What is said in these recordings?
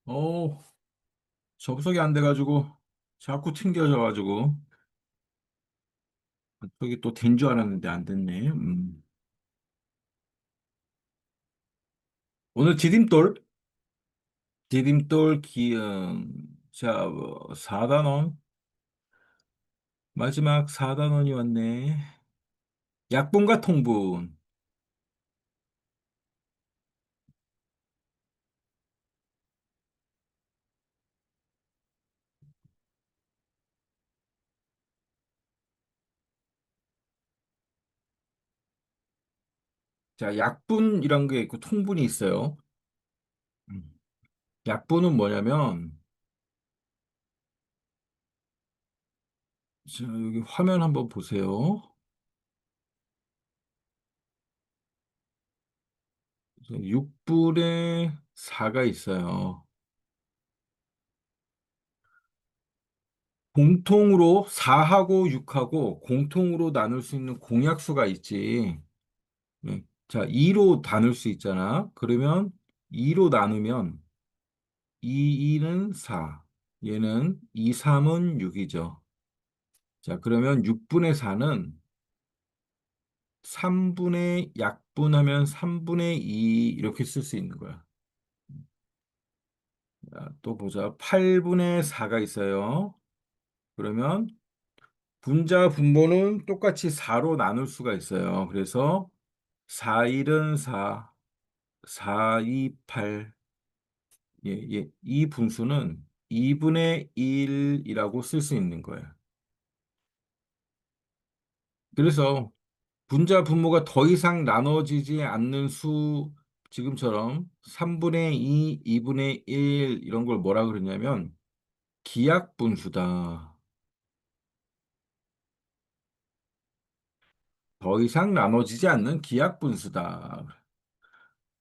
어, 접속이 안 돼가지고 자꾸 튕겨져가지고 저기 또 된 줄 알았는데 안 됐네. 오늘 디딤돌 기음. 자, 4단원. 마지막 4단원이 왔네. 약분과 통분. 자, 약분이란 게 있고 통분이 있어요. 음. 약분은 뭐냐면, 자, 여기 화면 한번 보세요. 6분의 4가 있어요. 공통으로 4하고 6하고 공통으로 나눌 수 있는 공약수가 있지. 네. 자, 2로 나눌 수 있잖아. 그러면 2로 나누면 2는 4, 얘는 2, 3은 6이죠. 자, 그러면 6분의 4는 3분의 약분하면 3분의 2 이렇게 쓸 수 있는 거야. 자, 또 보자. 8분의 4가 있어요. 그러면 분자 분모는 똑같이 4로 나눌 수가 있어요. 그래서 4, 1은 4, 4, 2, 8. 예, 예. 이 분수는 2분의 1이라고 쓸 수 있는 거예요. 그래서 분자 분모가 더 이상 나눠지지 않는 수, 지금처럼 3분의 2, 2분의 1 이런 걸 뭐라 그러냐면 기약분수다. 더 이상 나눠지지 않는 기약분수다.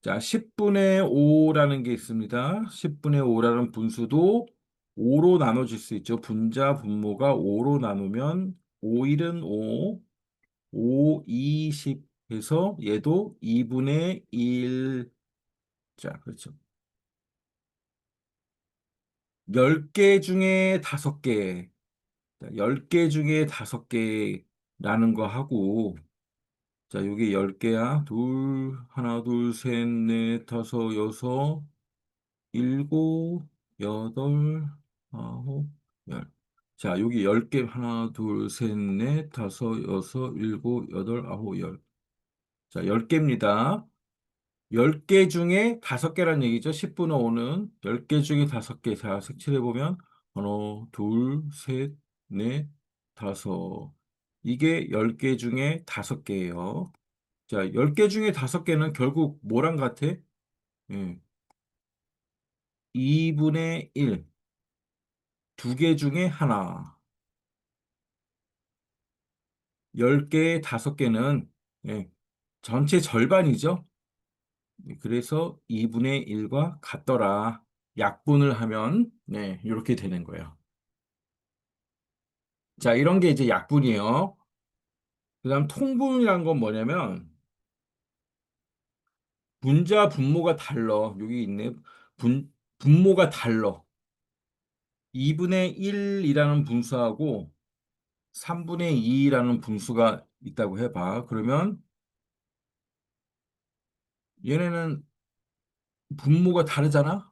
자, 10분의 5라는 게 있습니다. 10분의 5라는 분수도 5로 나눠질 수 있죠. 분자 분모가 5로 나누면 5, 1은 5, 5, 20 해서 얘도 2분의 1. 자, 그렇죠. 10개 중에 5개. 10개 중에 5개라는 거 하고, 자, 여기 10개야. 하나, 둘, 셋, 넷, 다섯, 여섯, 일곱, 여덟, 아홉, 열. 자, 여기 10개, 하나, 둘, 셋, 넷, 다섯, 여섯, 일곱, 여덟, 아홉, 열. 자, 10개입니다. 10개 중에 5개란 얘기죠. 10분의 5는 10개 중에 5개. 자, 색칠해보면, 하나, 둘, 셋, 넷, 다섯. 이게 10개 중에 5개예요. 자, 10개 중에 5개는 결국 뭐랑 같아? 예, 2분의 1. 2개 중에 하나. 10개에 5개는 예, 전체 절반이죠. 네, 그래서 2분의 1과 같더라. 약분을 하면 네, 이렇게 되는 거예요. 자, 이런 게 이제 약분이에요. 그다음 통분이란 건 뭐냐면 분자 분모가 달러. 여기 있네. 분모가 달러. 2분의 1이라는 분수하고 3분의 2라는 분수가 있다고 해봐. 그러면 얘네는 분모가 다르잖아?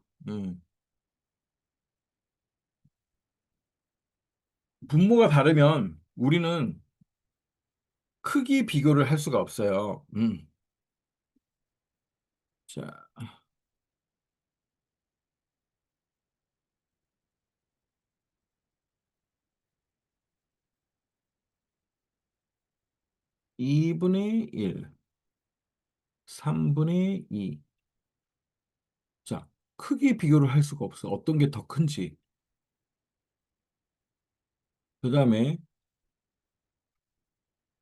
분모가 다르면 우리는 크기 비교를 할 수가 없어요. 자, 2분의 1, 3분의 2. 자, 크기 비교를 할 수가 없어. 어떤 게 더 큰지. 그 다음에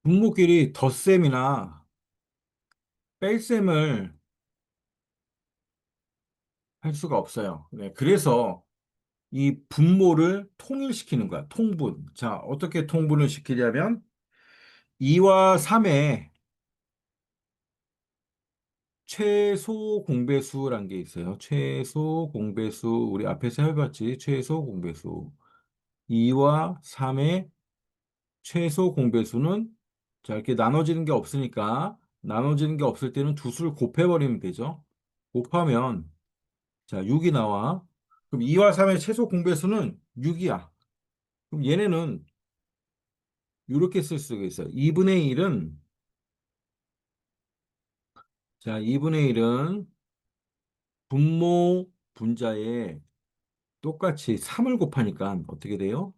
분모끼리 덧셈이나 뺄셈을 할 수가 없어요. 네, 그래서 이 분모를 통일시키는 거야. 통분. 자, 어떻게 통분을 시키냐면 2와 3에 최소 공배수란 게 있어요. 최소 공배수, 우리 앞에서 해봤지. 최소 공배수. 2와 3의 최소 공배수는, 자, 이렇게 나눠지는 게 없으니까, 나눠지는 게 없을 때는 두 수를 곱해버리면 되죠. 곱하면, 자, 6이 나와. 그럼 2와 3의 최소 공배수는 6이야. 그럼 얘네는 이렇게 쓸 수가 있어요. 2분의 1은, 자, 2분의 1은 분모 분자에 똑같이 3을 곱하니까 어떻게 돼요?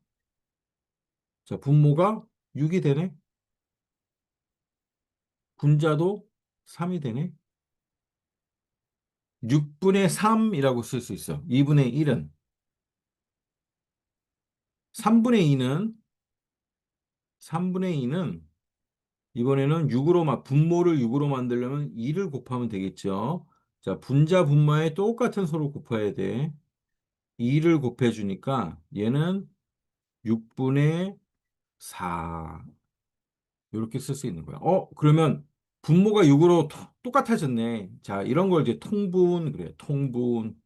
자, 분모가 6이 되네. 분자도 3이 되네. 6분의 3이라고 쓸 수 있어. 2분의 1은. 3분의 2는, 3분의 2는 이번에는 6으로, 분모를 6으로 만들려면 2를 곱하면 되겠죠. 자, 분자, 분모에 똑같은 수를 곱해야 돼. 2를 곱해주니까 얘는 6분의 4. 이렇게 쓸 수 있는 거야. 그러면 분모가 6으로 똑같아졌네. 자, 이런 걸 이제 통분, 그래. 통분.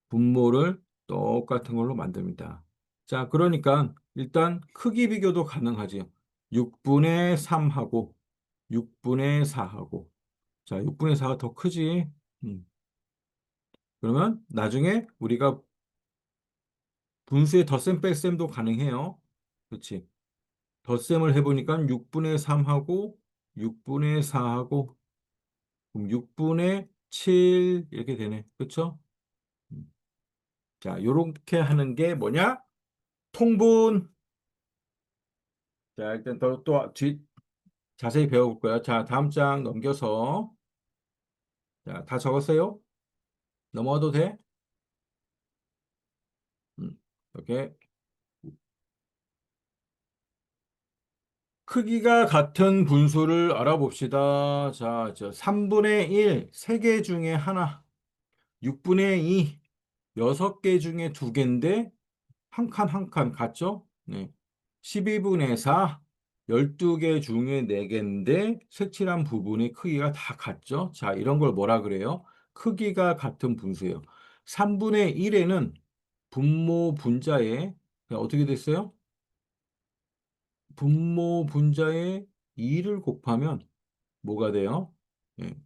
분모를 똑같은 걸로 만듭니다. 자, 그러니까 일단 크기 비교도 가능하지요. 6분의 3하고 6분의 4하고. 자, 6분의 4가 더 크지. 음. 그러면 나중에 우리가 분수의 덧셈 뺄셈도 가능해요. 그렇지. 덧셈을 해보니까 6분의 3하고 6분의 4하고 그럼 6분의 7 이렇게 되네. 그렇죠? 음. 자, 요렇게 하는 게 뭐냐? 통분. 자, 일단 자세히 배워볼 거야. 자, 다음 장 넘겨서. 자, 다 적었어요? 넘어가도 돼? 음, 오케이. 크기가 같은 분수를 알아봅시다. 자, 3분의 1, 3개 중에 하나. 6분의 2, 6개 중에 2개인데, 한 칸 한 칸 같죠? 네. 12분의 4, 12개 중에 4개인데 색칠한 부분의 크기가 다 같죠? 자, 이런 걸 뭐라 그래요? 크기가 같은 분수예요. 3분의 1에는 분모 분자에 어떻게 됐어요? 분모 분자에 2를 곱하면 뭐가 돼요?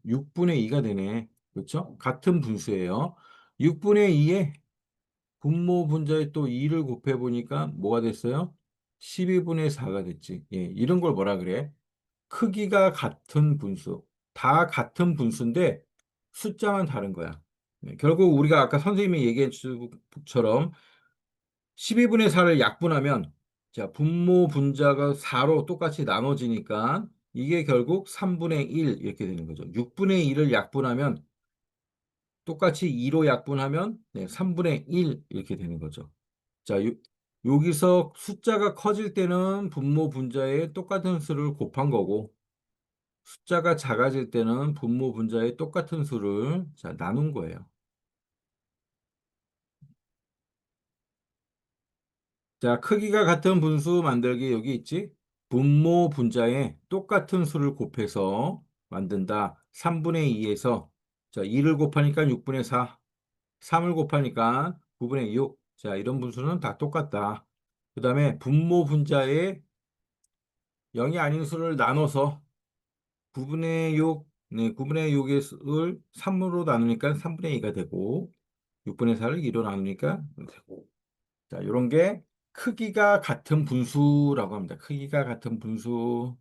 6분의 2가 되네. 그렇죠? 같은 분수예요. 6분의 2에 분모 분자에 또 2를 곱해 보니까 뭐가 됐어요? 12분의 4가 됐지. 예, 이런 걸 뭐라 그래? 크기가 같은 분수. 다 같은 분수인데 숫자만 다른 거야. 결국 우리가 아까 선생님이 얘기해 준 것처럼 12분의 4를 약분하면 자, 분모 분자가 4로 똑같이 나눠지니까 이게 결국 3분의 1 이렇게 되는 거죠. 6분의 1을 약분하면 똑같이 2로 약분하면 3분의 1 이렇게 되는 거죠. 자, 여기서 숫자가 커질 때는 분모 분자에 똑같은 수를 곱한 거고, 숫자가 작아질 때는 분모 분자에 똑같은 수를 자, 나눈 거예요. 자, 크기가 같은 분수 만들기 여기 있지? 분모 분자에 똑같은 수를 곱해서 만든다. 3분의 2에서 자, 2를 곱하니까 6분의 4, 3을 곱하니까 9분의 6. 자, 이런 분수는 다 똑같다. 그 다음에 분모 분자에 0이 아닌 수를 나눠서 9분의 6, 네, 9분의 6을 3으로 나누니까 3분의 2가 되고, 6분의 4를 2로 나누니까 되고. 자, 이런 게 크기가 같은 분수라고 합니다. 크기가 같은 분수.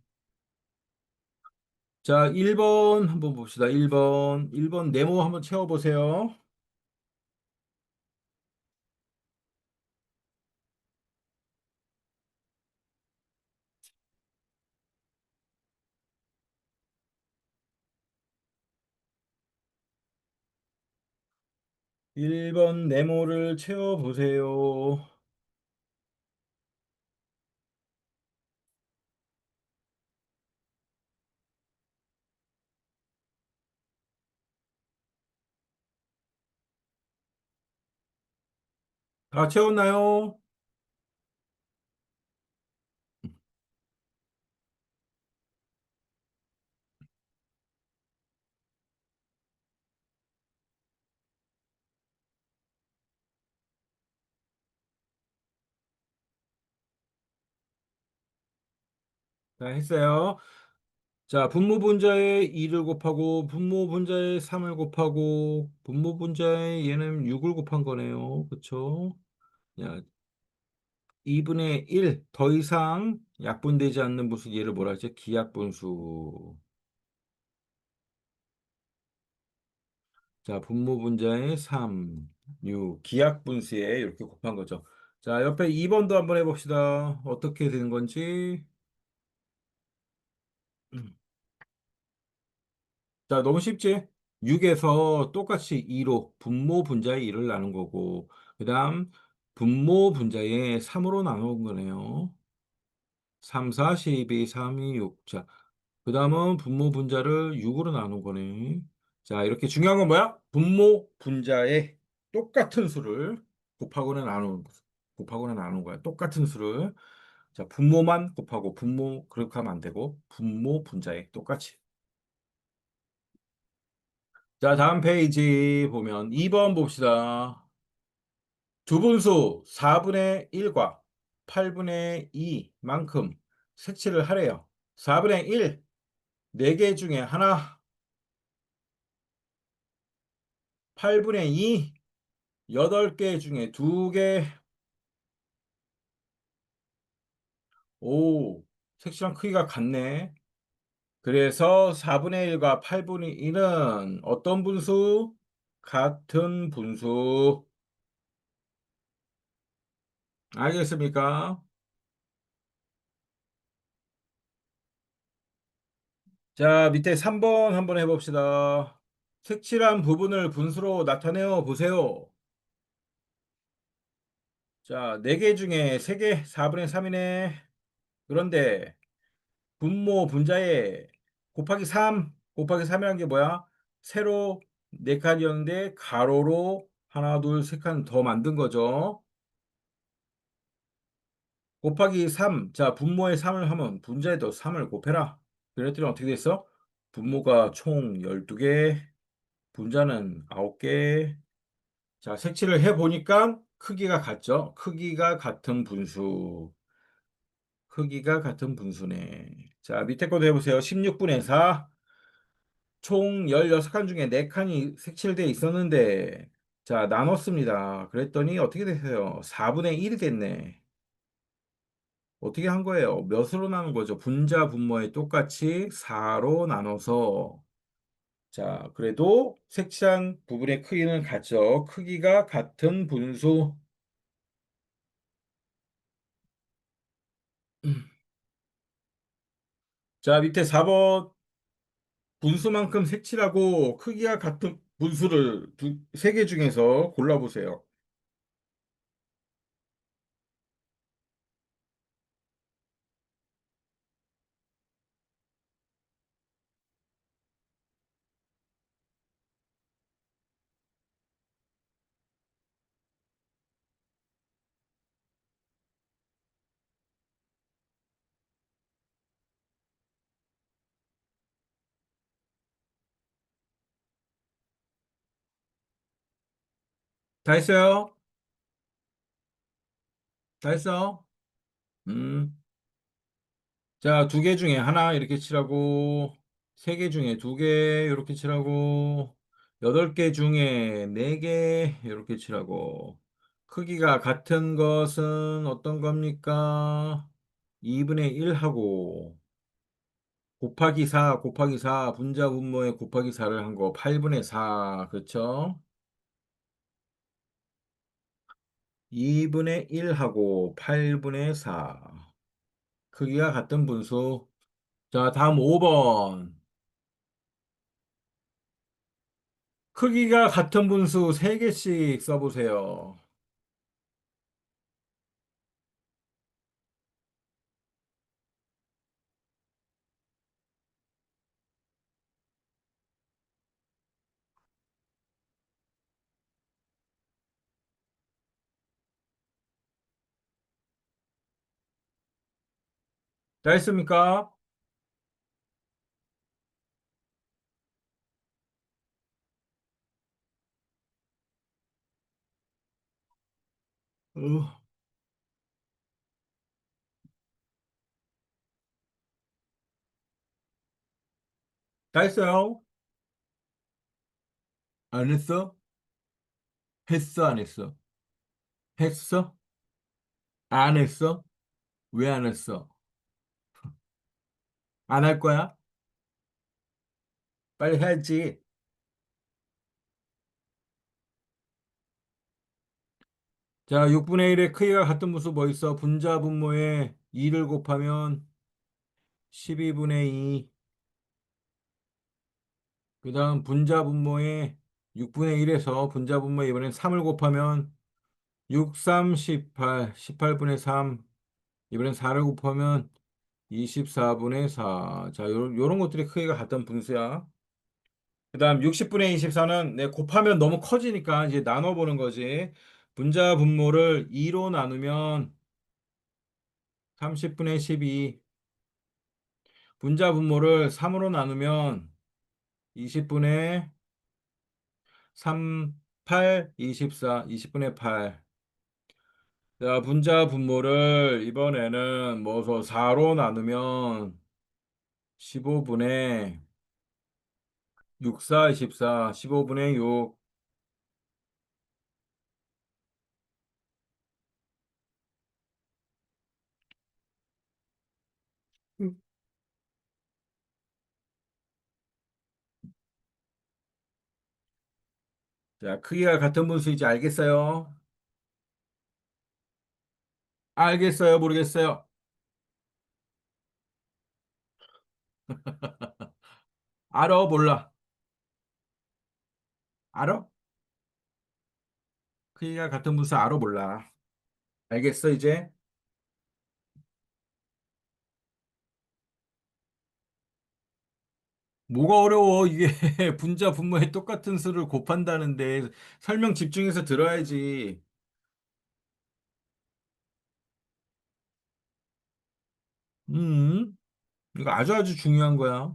자, 1번 한번 봅시다. 1번. 1번 네모 한번 채워보세요. 1번 네모를 채워보세요. 다 채웠나요? 자, 했어요. 자, 분모 분자에 2를 곱하고, 분모 분자에 3을 곱하고, 분모 분자에 얘는 6을 곱한 거네요. 그쵸? 야, 2분의 1, 더 이상 약분되지 않는 분수, 얘를 뭐라 하지? 기약분수. 자, 분모 분자에 3, 6, 기약분수에 이렇게 곱한 거죠. 자, 옆에 2번도 한번 해봅시다. 어떻게 되는 건지. 자, 너무 쉽지? 6에서 똑같이 2로 분모 분자의 2를 나눈 거고, 그 다음 분모 분자의 3으로 나눈 거네요. 3, 4, 12, 3, 2, 6. 자, 그 다음은 분모 분자를 6으로 나눈 거네. 자, 이렇게 중요한 건 뭐야? 분모 분자의 똑같은 수를 곱하고는 나누는 거야. 똑같은 수를. 자, 분모만 곱하고 분모 그렇게 하면 안 되고, 분모 분자의 똑같이. 자, 다음 페이지 보면 2번 봅시다. 두 분수 4분의 1과 8분의 2만큼 색칠을 하래요. 4분의 1, 4개 중에 하나, 8분의 2, 8개 중에 2개. 오, 색칠한 크기가 같네. 그래서 4분의 1과 8분의 2는 어떤 분수? 같은 분수. 알겠습니까? 자, 밑에 3번 한번 해봅시다. 색칠한 부분을 분수로 나타내어 보세요. 자, 4개 중에 3개, 4분의 3이네. 그런데 분모 분자에 곱하기 3이라는 게 뭐야? 세로 4칸이었는데 가로로 하나, 둘, 세 칸 더 만든 거죠. 곱하기 3. 자, 분모에 3을 하면 분자에도 3을 곱해라. 그랬더니 어떻게 됐어? 분모가 총 12개, 분자는 9개. 자, 색칠을 해보니까 크기가 같죠? 크기가 같은 분수네. 자, 밑에 것도 해보세요. 16분의 4. 총 16칸 중에 4칸이 색칠되어 있었는데, 자, 나눴습니다. 그랬더니 어떻게 됐어요? 4분의 1이 됐네. 어떻게 한 거예요? 몇으로 나눈 거죠? 분자, 분모에 똑같이 4로 나눠서. 자, 그래도 색칠한 부분의 크기는 같죠? 크기가 같은 분수. 자, 밑에 4번 분수만큼 색칠하고 크기가 같은 분수를 3개 중에서 골라보세요. 다 했어요? 다 했어? 음. 자, 2개 중에 하나 이렇게 칠하고, 3개 중에 2개 이렇게 칠하고, 8개 중에 4개 이렇게 칠하고, 크기가 같은 것은 어떤 겁니까? 2분의 1하고, 곱하기 4, 분자 분모에 곱하기 4를 한 거, 8분의 4, 그쵸? 2분의 1하고 8분의 4. 크기가 같은 분수. 자, 다음 5번. 크기가 같은 분수 3개씩 써보세요. 다 했습니까? 어, 다 했어요? 안 했어? 했어, 안 했어? 했어? 안 했어? 왜 안 했어? 안 할 거야? 빨리 해야지. 자, 6분의 1의 크기가 같은 분수 뭐 있어? 분자 분모에 2를 곱하면 12분의 2. 그 다음 분자 분모에 6분의 1에서 분자 분모에 이번엔 3을 곱하면 6, 3, 18, 18분의 3. 이번엔 4를 곱하면 24분의 4. 자, 요런 것들이 크기가 같은 분수야. 그 다음 60분의 24는 내 곱하면 너무 커지니까 이제 나눠보는 거지. 분자 분모를 2로 나누면 30분의 12. 분자 분모를 3으로 나누면 20분의 3, 8, 24, 20분의 8. 자, 분자 분모를 이번에는 뭐서 4로 나누면 15분의 6, 4, 24, 15분의 6. 자, 크기가 같은 분수인지 알겠어요? 알겠어요? 모르겠어요? 알아? 몰라? 알아? 크기가 같은 분수 알아? 몰라? 알겠어, 이제? 뭐가 어려워? 이게 분자 분모에 똑같은 수를 곱한다는데 설명 집중해서 들어야지. 음, 이거 아주 아주 중요한 거야.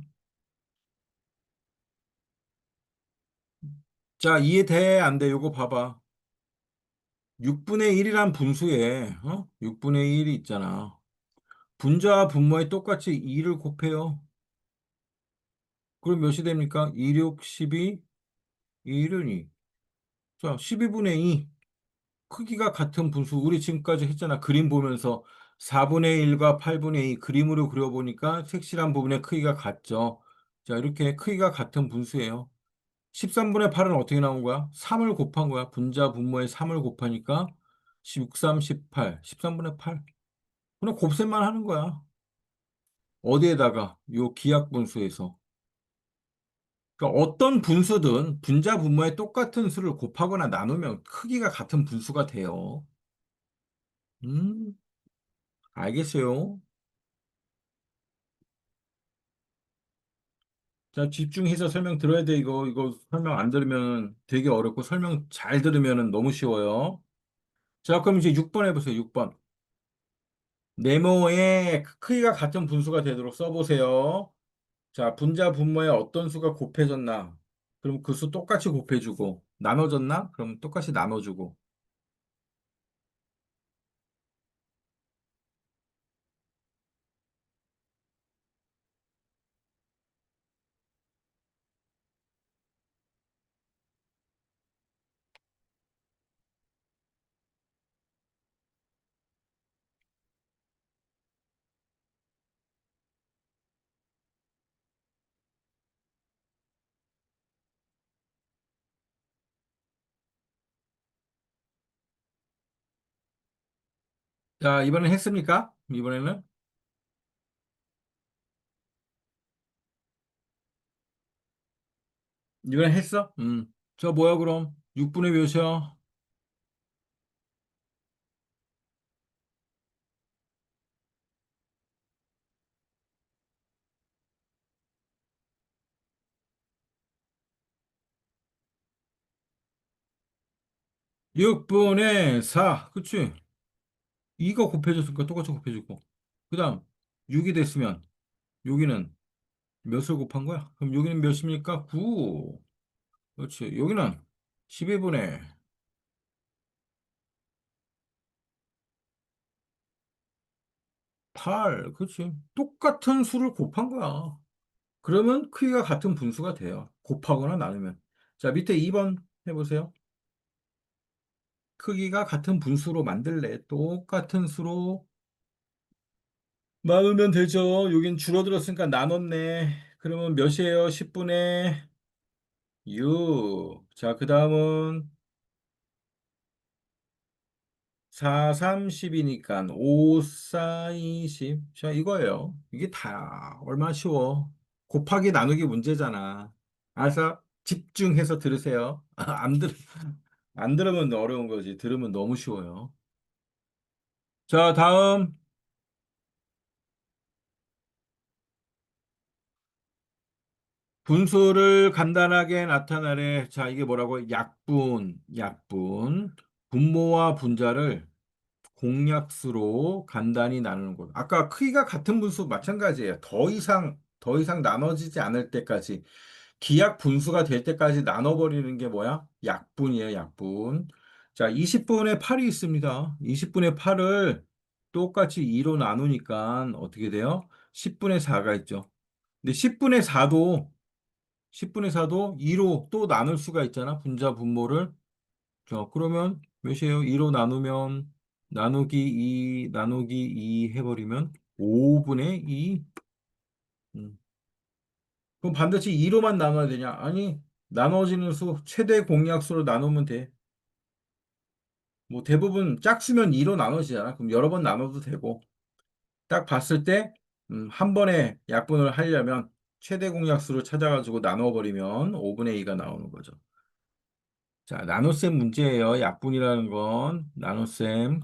자, 이해돼? 안 돼? 요거 봐봐. 6분의 1이란 분수에, 6분의 1이 있잖아. 분자와 분모에 똑같이 2를 곱해요. 그럼 몇이 됩니까? 2, 6, 12, 2는 2. 자, 12분의 2. 크기가 같은 분수. 우리 지금까지 했잖아. 그림 보면서 4분의 1과 8분의 2 그림으로 그려보니까 색칠한 부분의 크기가 같죠. 자, 이렇게 크기가 같은 분수예요. 13분의 8은 어떻게 나온 거야? 3을 곱한 거야. 분자 분모에 3을 곱하니까 6, 3, 18. 13분의 8. 그냥 곱셈만 하는 거야. 어디에다가? 요 기하 분수에서. 그러니까 어떤 분수든 분자 분모에 똑같은 수를 곱하거나 나누면 크기가 같은 분수가 돼요. 음, 알겠어요. 자, 집중해서 설명 들어야 돼, 이거 설명 안 들으면 되게 어렵고 설명 잘 들으면 너무 쉬워요. 자, 그럼 이제 6번 해보세요, 6번. 네모의 크기가 같은 분수가 되도록 써보세요. 자, 분자 분모에 어떤 수가 곱해졌나? 그럼 그 수 똑같이 곱해주고, 나눠졌나? 그럼 똑같이 나눠주고. 자, 이번엔 했습니까? 이번에는? 이번엔 했어? 저 뭐야, 그럼? 6분의 몇이야? 6분의 4. 그치? 2가 곱해졌으니까 똑같이 곱해주고. 그 다음, 6이 됐으면, 여기는 몇을 곱한 거야? 그럼 여기는 몇입니까? 9. 그렇지. 여기는 12분의 8. 그렇지. 똑같은 수를 곱한 거야. 그러면 크기가 같은 분수가 돼요. 곱하거나 나누면. 자, 밑에 2번 해보세요. 크기가 같은 분수로 만들래. 똑같은 수로 나누면 되죠. 여긴 줄어들었으니까 나눴네. 그러면 몇이에요? 10분의 6. 자, 그 다음은 4, 30이니까 5, 4, 20. 자, 이거예요. 이게 다 얼마나 쉬워. 곱하기 나누기 문제잖아. 알아서 집중해서 들으세요. 안 들으면 어려운 거지. 들으면 너무 쉬워요. 자, 다음 분수를 간단하게 나타내래. 자, 이게 뭐라고? 약분. 분모와 분자를 공약수로 간단히 나누는 것. 아까 크기가 같은 분수 마찬가지예요. 더 이상 나눠지지 않을 때까지, 기약 분수가 될 때까지 나눠버리는 게 뭐야? 약분이에요, 약분. 자, 20분의 8이 있습니다. 20분의 8을 똑같이 2로 나누니까 어떻게 돼요? 10분의 4가 있죠. 근데 10분의 4도 2로 또 나눌 수가 있잖아. 분자 분모를. 자, 그러면 몇이에요? 2로 나누면 나누기 2 해버리면 5분의 2. 음. 그럼 반드시 2로만 나눠야 되냐? 아니, 나눠지는 수 최대 공약수로 나누면 돼. 뭐 대부분 짝수면 2로 나눠지잖아. 그럼 여러 번 나눠도 되고. 딱 봤을 때, 한 번에 약분을 하려면 최대 공약수를 찾아가지고 나눠버리면 5분의 2가 나오는 거죠. 자, 나눗셈 문제예요. 약분이라는 건 나눗셈.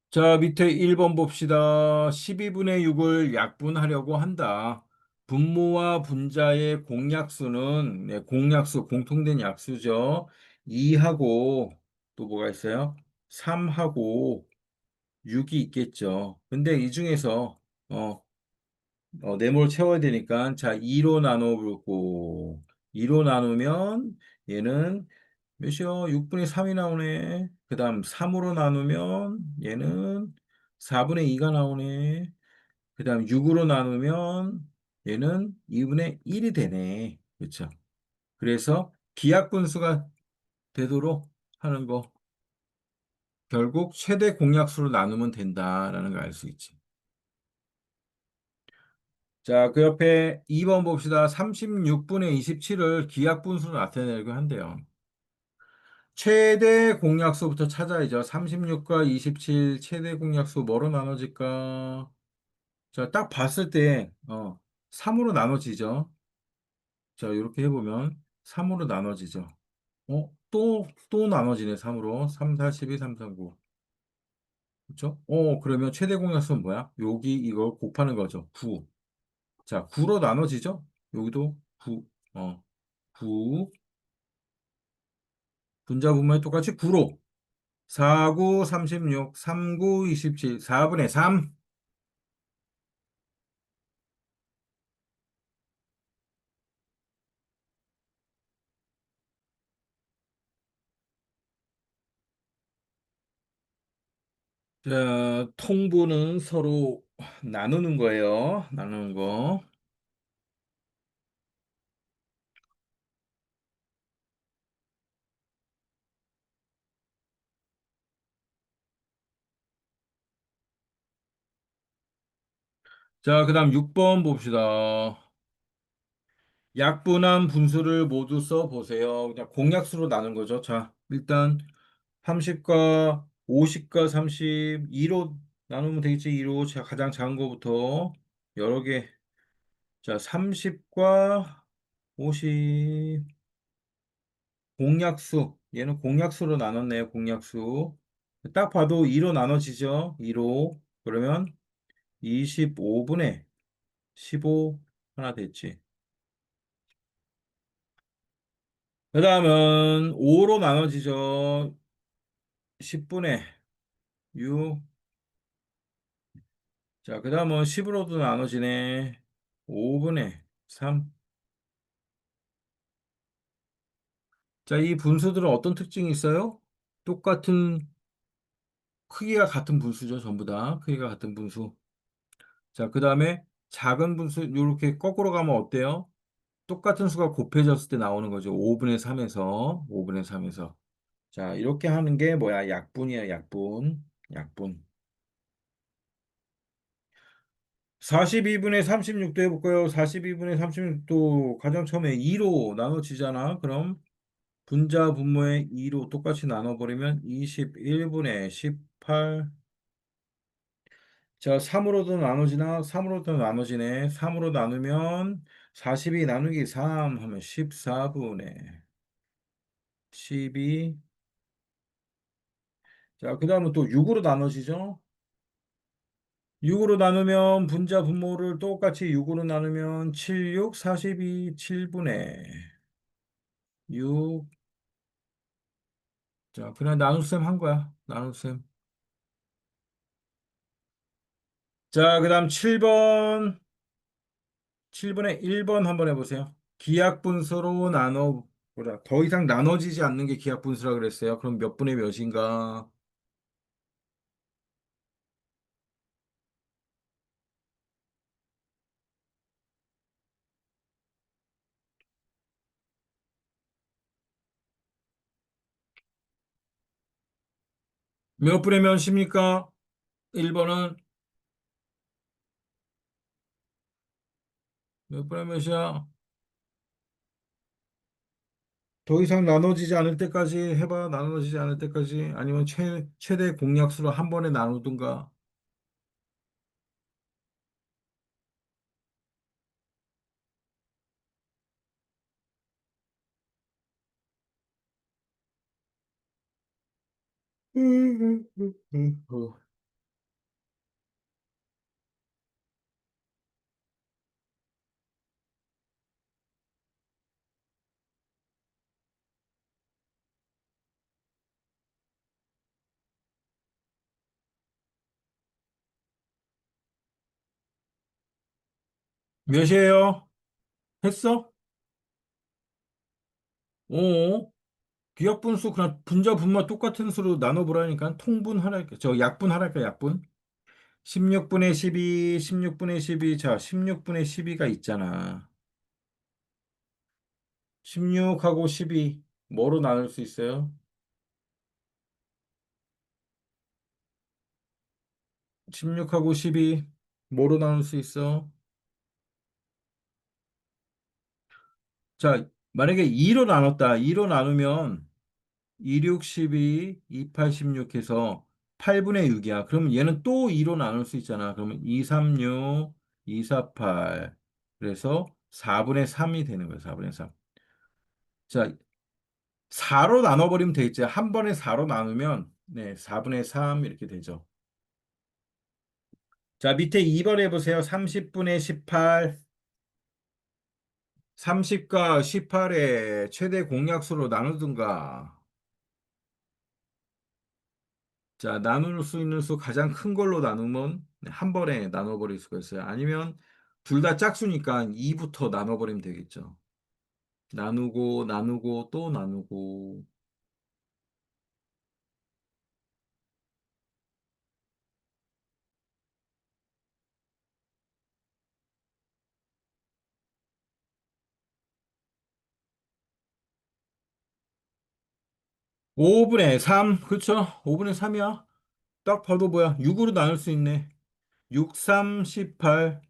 자, 밑에 1번 봅시다. 12분의 6을 약분하려고 한다. 분모와 분자의 공약수는, 네, 공약수, 공통된 약수죠. 2하고, 또 뭐가 있어요? 3하고 6이 있겠죠. 근데 이 중에서, 네모를 채워야 되니까, 자, 2로 나눠보고, 2로 나누면 얘는 몇이요? 6분의 3이 나오네. 그 다음 3으로 나누면 얘는 4분의 2가 나오네. 그 다음 6으로 나누면 얘는 2분의 1이 되네. 그렇죠? 그래서 기하분수가 되도록 하는 거. 결국 최대 공약수로 나누면 된다라는 걸 알 수 있지. 자, 그 옆에 2번 봅시다. 36분의 27을 기하분수로 나타내려고 한대요. 최대 공약수부터 찾아야죠. 36과 27 최대 공약수 뭐로 나눠질까? 자, 딱 봤을 때, 3으로 나눠지죠. 자, 이렇게 해보면 3으로 나눠지죠. 또 나눠지네, 3으로. 3, 4, 12, 3, 3, 9. 그쵸? 그러면 최대 공약수는 뭐야? 여기 이걸 곱하는 거죠. 9. 자, 9로 나눠지죠? 여기도 9. 9. 분자 분모에 똑같이 9로. 4, 9, 36, 3, 9, 27, 4분의 3. 자, 통분은 서로 나누는 거예요. 나누는 거. 자, 그 다음 6번 봅시다. 약분한 분수를 모두 써보세요. 그냥 공약수로 나눈 거죠. 자, 일단 30과 50과 30, 2로 나누면 되겠지. 2로. 자, 가장 작은 거부터 여러 개. 자, 30과 50, 공약수. 얘는 공약수로 나눴네요. 공약수. 딱 봐도 2로 나눠지죠. 2로. 그러면 25분의 15 하나 됐지. 그 다음은 5로 나눠지죠. 10분의 6. 자, 그 다음은 10으로도 나눠지네. 5분의 3. 자, 이 분수들은 어떤 특징이 있어요? 똑같은 크기가 같은 분수죠. 전부 다. 크기가 같은 분수. 자, 그 다음에 작은 분수, 이렇게 거꾸로 가면 어때요? 똑같은 수가 곱해졌을 때 나오는 거죠. 5분의 3에서, 5분의 3에서. 자, 이렇게 하는 게 뭐야? 약분이야, 약분. 약분. 42분의 36도 해볼까요? 42분의 36도 가장 처음에 2로 나눠지잖아. 그럼 분자 분모의 2로 똑같이 나눠버리면 21분의 18. 자, 3으로도 나눠지나? 3으로도 나눠지네. 3으로 나누면 42 나누기 3 하면 14분의 12. 자, 그 다음은 또 6으로 나눠지죠? 6으로 나누면 분자 분모를 똑같이 6으로 나누면 7, 6, 42, 7분의 6. 자, 그냥 나눗셈 한 거야. 나눗셈. 자, 그 다음 7번. 7번에 1번 한번 해보세요. 기하분수로 나눠보자. 더 이상 나눠지지 않는 게 기하분수라 그랬어요. 그럼 몇 분의 몇인가? 몇 분의 몇입니까? 1번은 몇 분의 몇이야? 더 이상 나눠지지 않을 때까지 해봐. 나눠지지 않을 때까지. 아니면 최대 공약수로 한 번에 나누든가. 어. 몇이에요? 했어? 오. 기억분수 그냥 분자 분모 똑같은 수로 나눠보라니까 통분하랄까 저 약분하랄까 약분 16분의 12 16분의 12 자 16분의 12가 있잖아 16하고 12 뭐로 나눌 수 있어요? 16하고 12 뭐로 나눌 수 있어? 자 만약에 2로 나눴다 2로 나누면 2, 6, 12 2, 8, 16 해서 8분의 6이야 그러면 얘는 또 2로 나눌 수 있잖아 그러면 2, 3, 6 2, 4, 8 그래서 4분의 3이 되는 거예요. 4분의 3. 자, 4로 나눠버리면 되겠지. 한 번에 4로 나누면 네, 4분의 3 이렇게 되죠. 자, 밑에 2번 해보세요. 30분의 18. 30과 18의 최대 공약수로 나누든가. 자, 나눌 수 있는 수 가장 큰 걸로 나누면 네, 한 번에 나눠버릴 수가 있어요. 아니면 둘 다 짝수니까 2부터 나눠버리면 되겠죠. 나누고, 나누고, 또 나누고. 5분의 3, 그쵸? 5분의 3이야. 딱 봐도 뭐야? 6으로 나눌 수 있네. 6, 3, 18,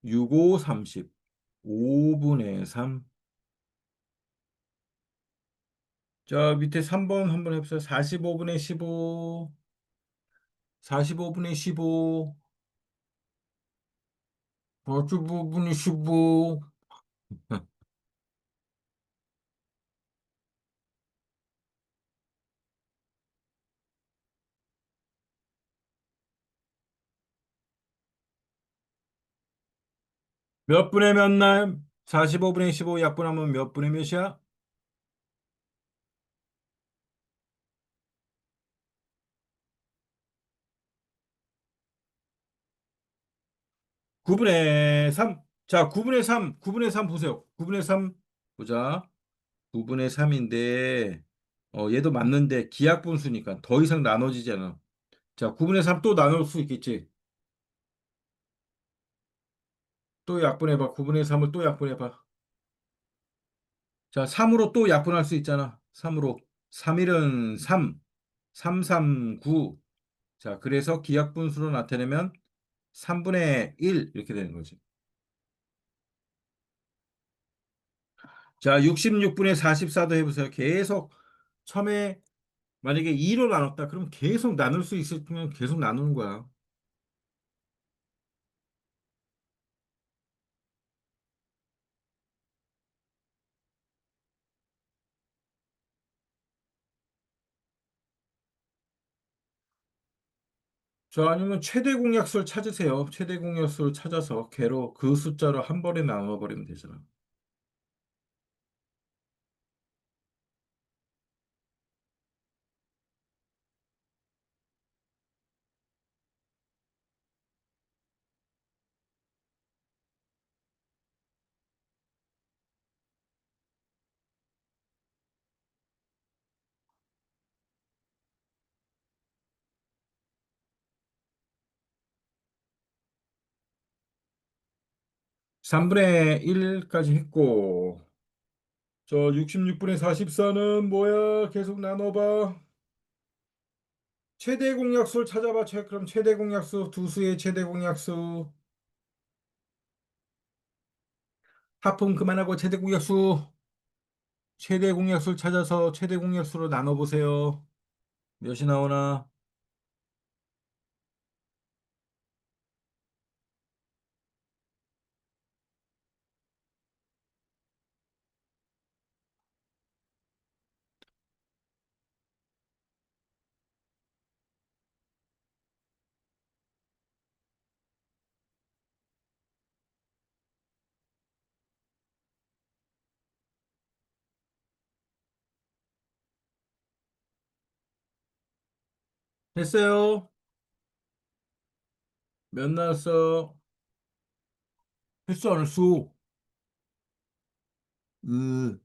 6, 5, 30. 5분의 3. 자, 밑에 3번 한번 해보세요. 45분의 15. 45분의 15. 45분의 15. 몇 분의 몇 날? 45분의 15 약분하면 몇 분의 몇이야? 9분의 3. 자, 9분의 3. 9분의 3 보세요. 9분의 3 보자. 9분의 3인데, 얘도 맞는데 기하분수니까 더 이상 나눠지지 않아. 자, 9분의 3 또 나눌 수 있겠지. 또 약분해봐. 9분의 3을 또 약분해봐. 자, 3으로 또 약분할 수 있잖아. 3으로. 3일은 3, 3, 3, 9. 자, 그래서 기하분수로 나타내면 3분의 1 이렇게 되는 거지. 자, 66분의 44도 해보세요. 계속 처음에 만약에 2로 나눴다. 그럼 계속 나눌 수 있으면 계속 나누는 거야. '자, 아니면 최대 공약수를 찾으세요. 최대 공약수를 찾아서 걔로 그 숫자로 한 번에 나눠버리면 되잖아. 3분의 1까지 했고, 저 66분의 44는 뭐야? 계속 나눠봐. 최대 공약수를 찾아봐. 그럼 최대 공약수, 두 수의 최대 공약수. 하품 그만하고 최대 공약수. 최대 공약수를 찾아서 최대 공약수로 나눠보세요. 몇이 나오나? 됐어요. 몇 나왔어? 횟수 안 횟수? 으.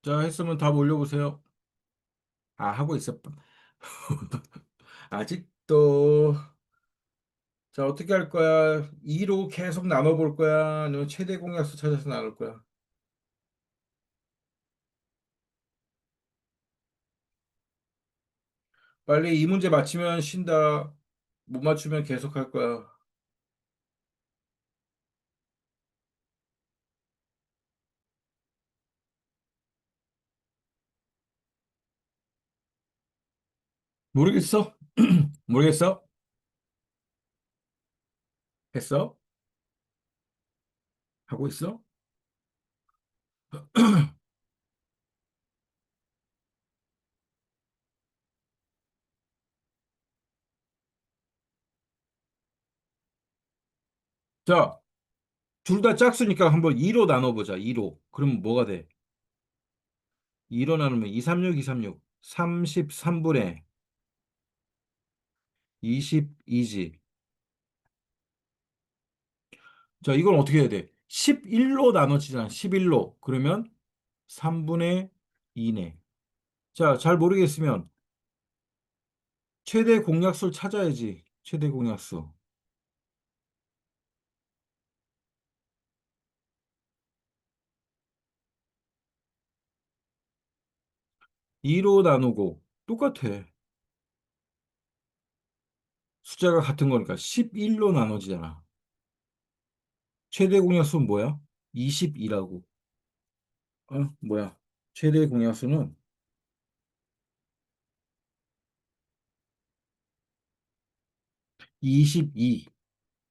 자, 했으면 답 올려보세요. 아, 하고 있어. 아직도. 자, 어떻게 할 거야? 2로 계속 나눠볼 거야? 아니면 최대 공약수 찾아서 나눌 거야? 빨리 이 문제 맞히면 쉰다. 못 맞추면 계속 할 거야. 모르겠어? 모르겠어? 했어? 하고 있어? 자, 둘 다 짝수니까 한번 2로 나눠보자. 2로. 그럼 뭐가 돼? 2로 나누면 2, 3, 6, 2, 3, 6. 33분의 22지. 자, 이건 어떻게 해야 돼? 11로 나눠지잖아. 11로. 그러면 3분의 2네. 자, 잘 모르겠으면 최대 공약수를 찾아야지. 최대 공약수. 2로 나누고 똑같아. 숫자가 같은 거니까 11로 나눠지잖아. 최대 공약수는 뭐야? 22라고. 뭐야? 최대 공약수는 22.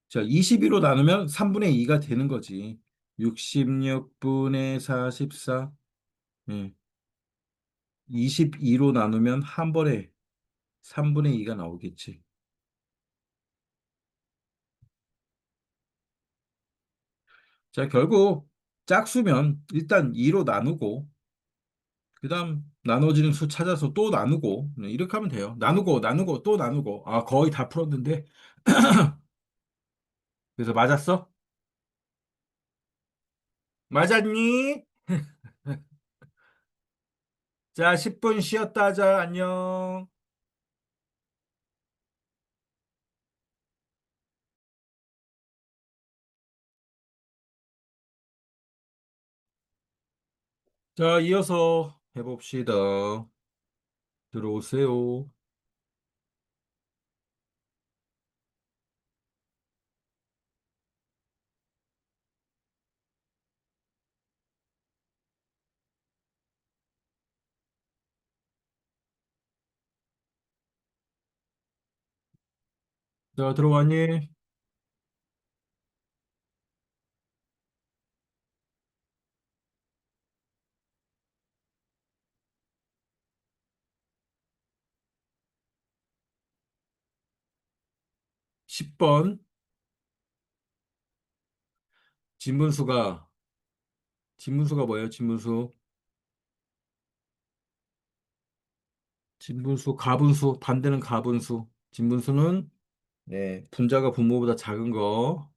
자, 22로 나누면 3분의 2가 되는 거지. 66분의 44. 22로 나누면 한 번에 3분의 2가 나오겠지. 자, 결국 짝수면 일단 2로 나누고, 그다음 나눠지는 수 찾아서 또 나누고, 이렇게 하면 돼요. 나누고, 나누고, 또 나누고. 아, 거의 다 풀었는데. 그래서 맞았어? 맞았니? 자, 10분 쉬었다 하자. 안녕. 자, 이어서 해봅시다. 들어오세요. 자, 들어왔니? 10번. 진문수가, 진문수가 뭐예요? 진문수. 진분수, 가분수, 반대는 가분수. 진분수는 네, 분자가 분모보다 작은 거.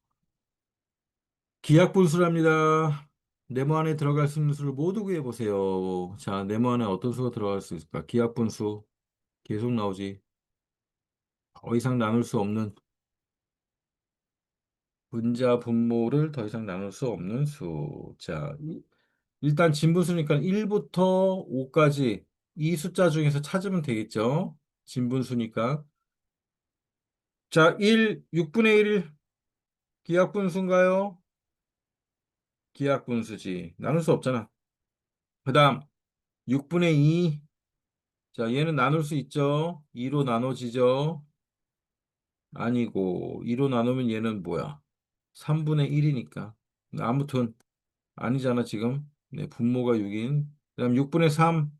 기하분수랍니다. 네모 안에 들어갈 수 있는 수를 모두 구해보세요. 자, 네모 안에 어떤 수가 들어갈 수 있을까? 기하분수 계속 나오지. 더 이상 나눌 수 없는 분자 분모를 더 이상 나눌 수 없는 수. 자, 일단 진분수니까 1부터 5까지 이 숫자 중에서 찾으면 되겠죠? 진분수니까. 자, 6분의 1 기하분수인가요? 기하분수지. 나눌 수 없잖아. 그 다음, 6분의 2. 자, 얘는 나눌 수 있죠? 2로 나눠지죠? 아니고, 2로 나누면 얘는 뭐야? 3분의 1이니까. 아무튼, 아니잖아, 지금. 네, 분모가 6인. 그 다음, 6분의 3.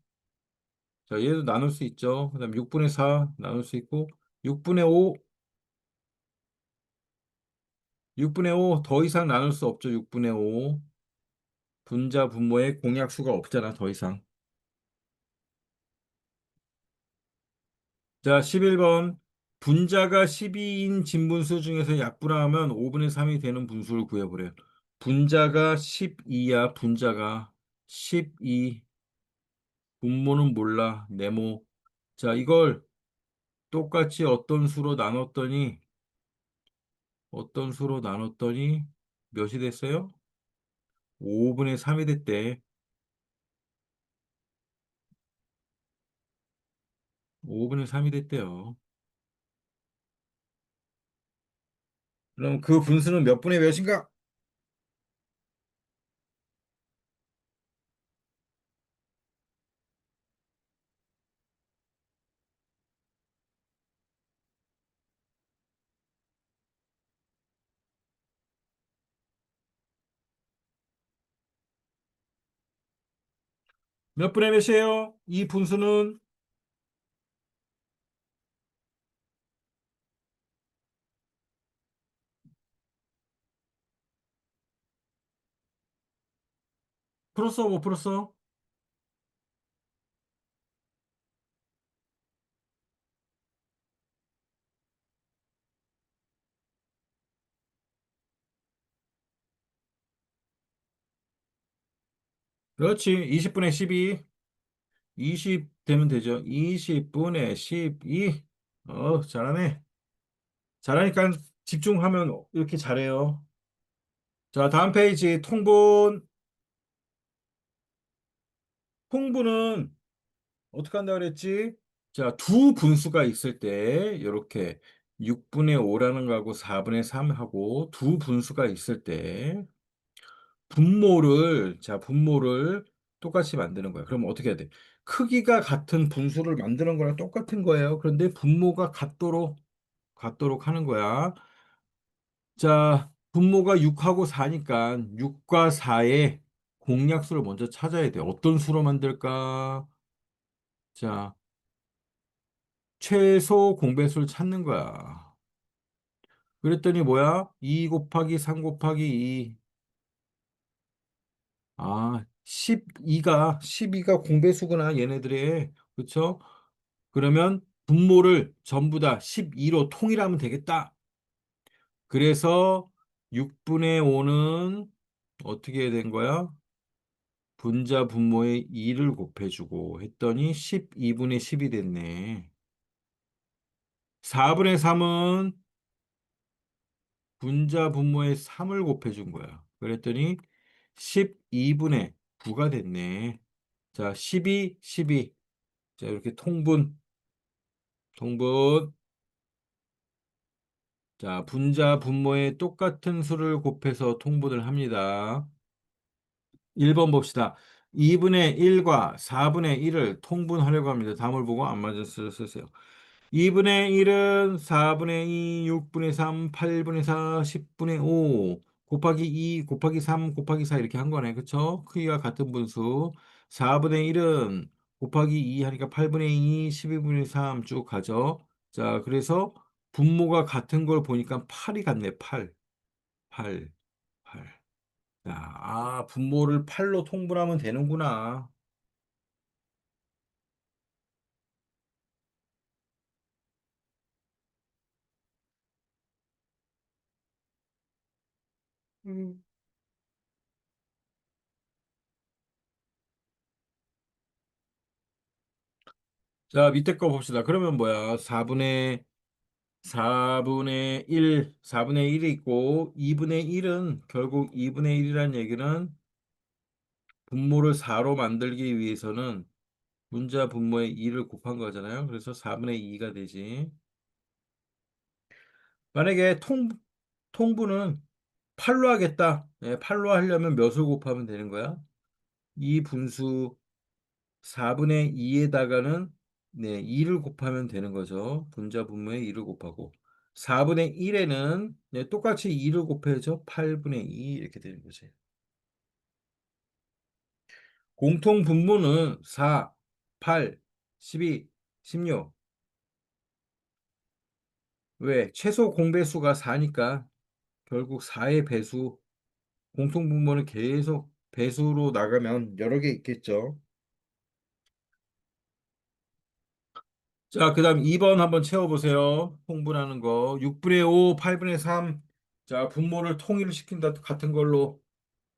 자, 얘도 나눌 수 있죠? 그 다음, 6분의 4 나눌 수 있고, 6분의 5. 6분의 5 더 이상 나눌 수 없죠, 6분의 5. 분자, 분모의 공약수가 없잖아, 더 이상. 자, 11번. 분자가 12인 진분수 중에서 약분하면 5분의 3이 되는 분수를 구해보래요. 분자가 12야, 분자가 12. 분모는 몰라, 네모. 자, 이걸 똑같이 어떤 수로 나눴더니 몇이 됐어요? 5분의 3이 됐대. 5분의 3이 됐대요. 그럼 그 분수는 몇 분의 몇인가? 몇 분의 몇이에요? 이 분수는 풀었어, 못 풀었어? 그렇지. 20분의 12. 20 되면 되죠. 20분의 12. 잘하네. 잘하니까 집중하면 이렇게 잘해요. 자, 다음 페이지 통분. 통분은 어떻게 한다 그랬지? 자, 두 분수가 있을 때 이렇게 6분의 5라는 거하고 4분의 3하고 두 분수가 있을 때 분모를 똑같이 만드는 거야. 그럼 어떻게 해야 돼? 크기가 같은 분수를 만드는 거랑 똑같은 거예요. 그런데 분모가 같도록 하는 거야. 자, 분모가 6하고 4니까 6과 4의 공약수를 먼저 찾아야 돼. 어떤 수로 만들까? 자, 최소 공배수를 찾는 거야. 그랬더니 뭐야? 2 곱하기 3 곱하기 2. 아, 12가 공배수구나, 얘네들의. 그쵸? 그러면 분모를 전부 다 12로 통일하면 되겠다. 그래서 6분의 5는 어떻게 된 거야? 분자 분모의 2를 곱해주고 했더니 12분의 10이 됐네. 4분의 3은 분자 분모의 3을 곱해준 거야. 그랬더니 12분의 9가 됐네. 자, 12, 12. 자, 이렇게 통분. 자, 분자 분모의 똑같은 수를 곱해서 통분을 합니다. 1번 봅시다. 2분의 1과 4분의 1을 통분하려고 합니다. 답을 보고 안 맞았어요. 쓰세요. 2분의 1은 4분의 2, 6분의 3, 8분의 4, 10분의 5 곱하기 2 곱하기 3 곱하기 4 이렇게 한 거네. 그쵸? 크기가 같은 분수. 4분의 1은 곱하기 2 하니까 8분의 2, 12분의 3 쭉 가죠. 자, 그래서 분모가 같은 걸 보니까 8이 같네. 8. 8. 8. 자, 분모를 8로 통분하면 되는구나. 음. 자, 밑에 거 봅시다. 그러면 뭐야? 4분의 1이 있고, 2분의 1은 결국 2분의 1이라는 얘기는 분모를 4로 만들기 위해서는 분자 분모의 2를 곱한 거잖아요. 그래서 4분의 2가 되지. 만약에 통분은 8로 하겠다. 네, 8로 하려면 몇을 곱하면 되는 거야? 이 분수 4분의 2에다가는 네, 2를 곱하면 되는 거죠. 분자 분모에 2를 곱하고 4분의 1에는 네, 똑같이 2를 곱해야죠. 8분의 2 이렇게 되는 거지. 공통 분모는 4, 8, 12, 16. 왜? 최소 공배수가 4니까 결국 4의 배수, 공통 분모는 계속 배수로 나가면 여러 개 있겠죠. 자, 그 다음 2번 한번 채워보세요. 통분하는 거. 6분의 5, 8분의 3. 자, 분모를 통일시킨다. 같은 걸로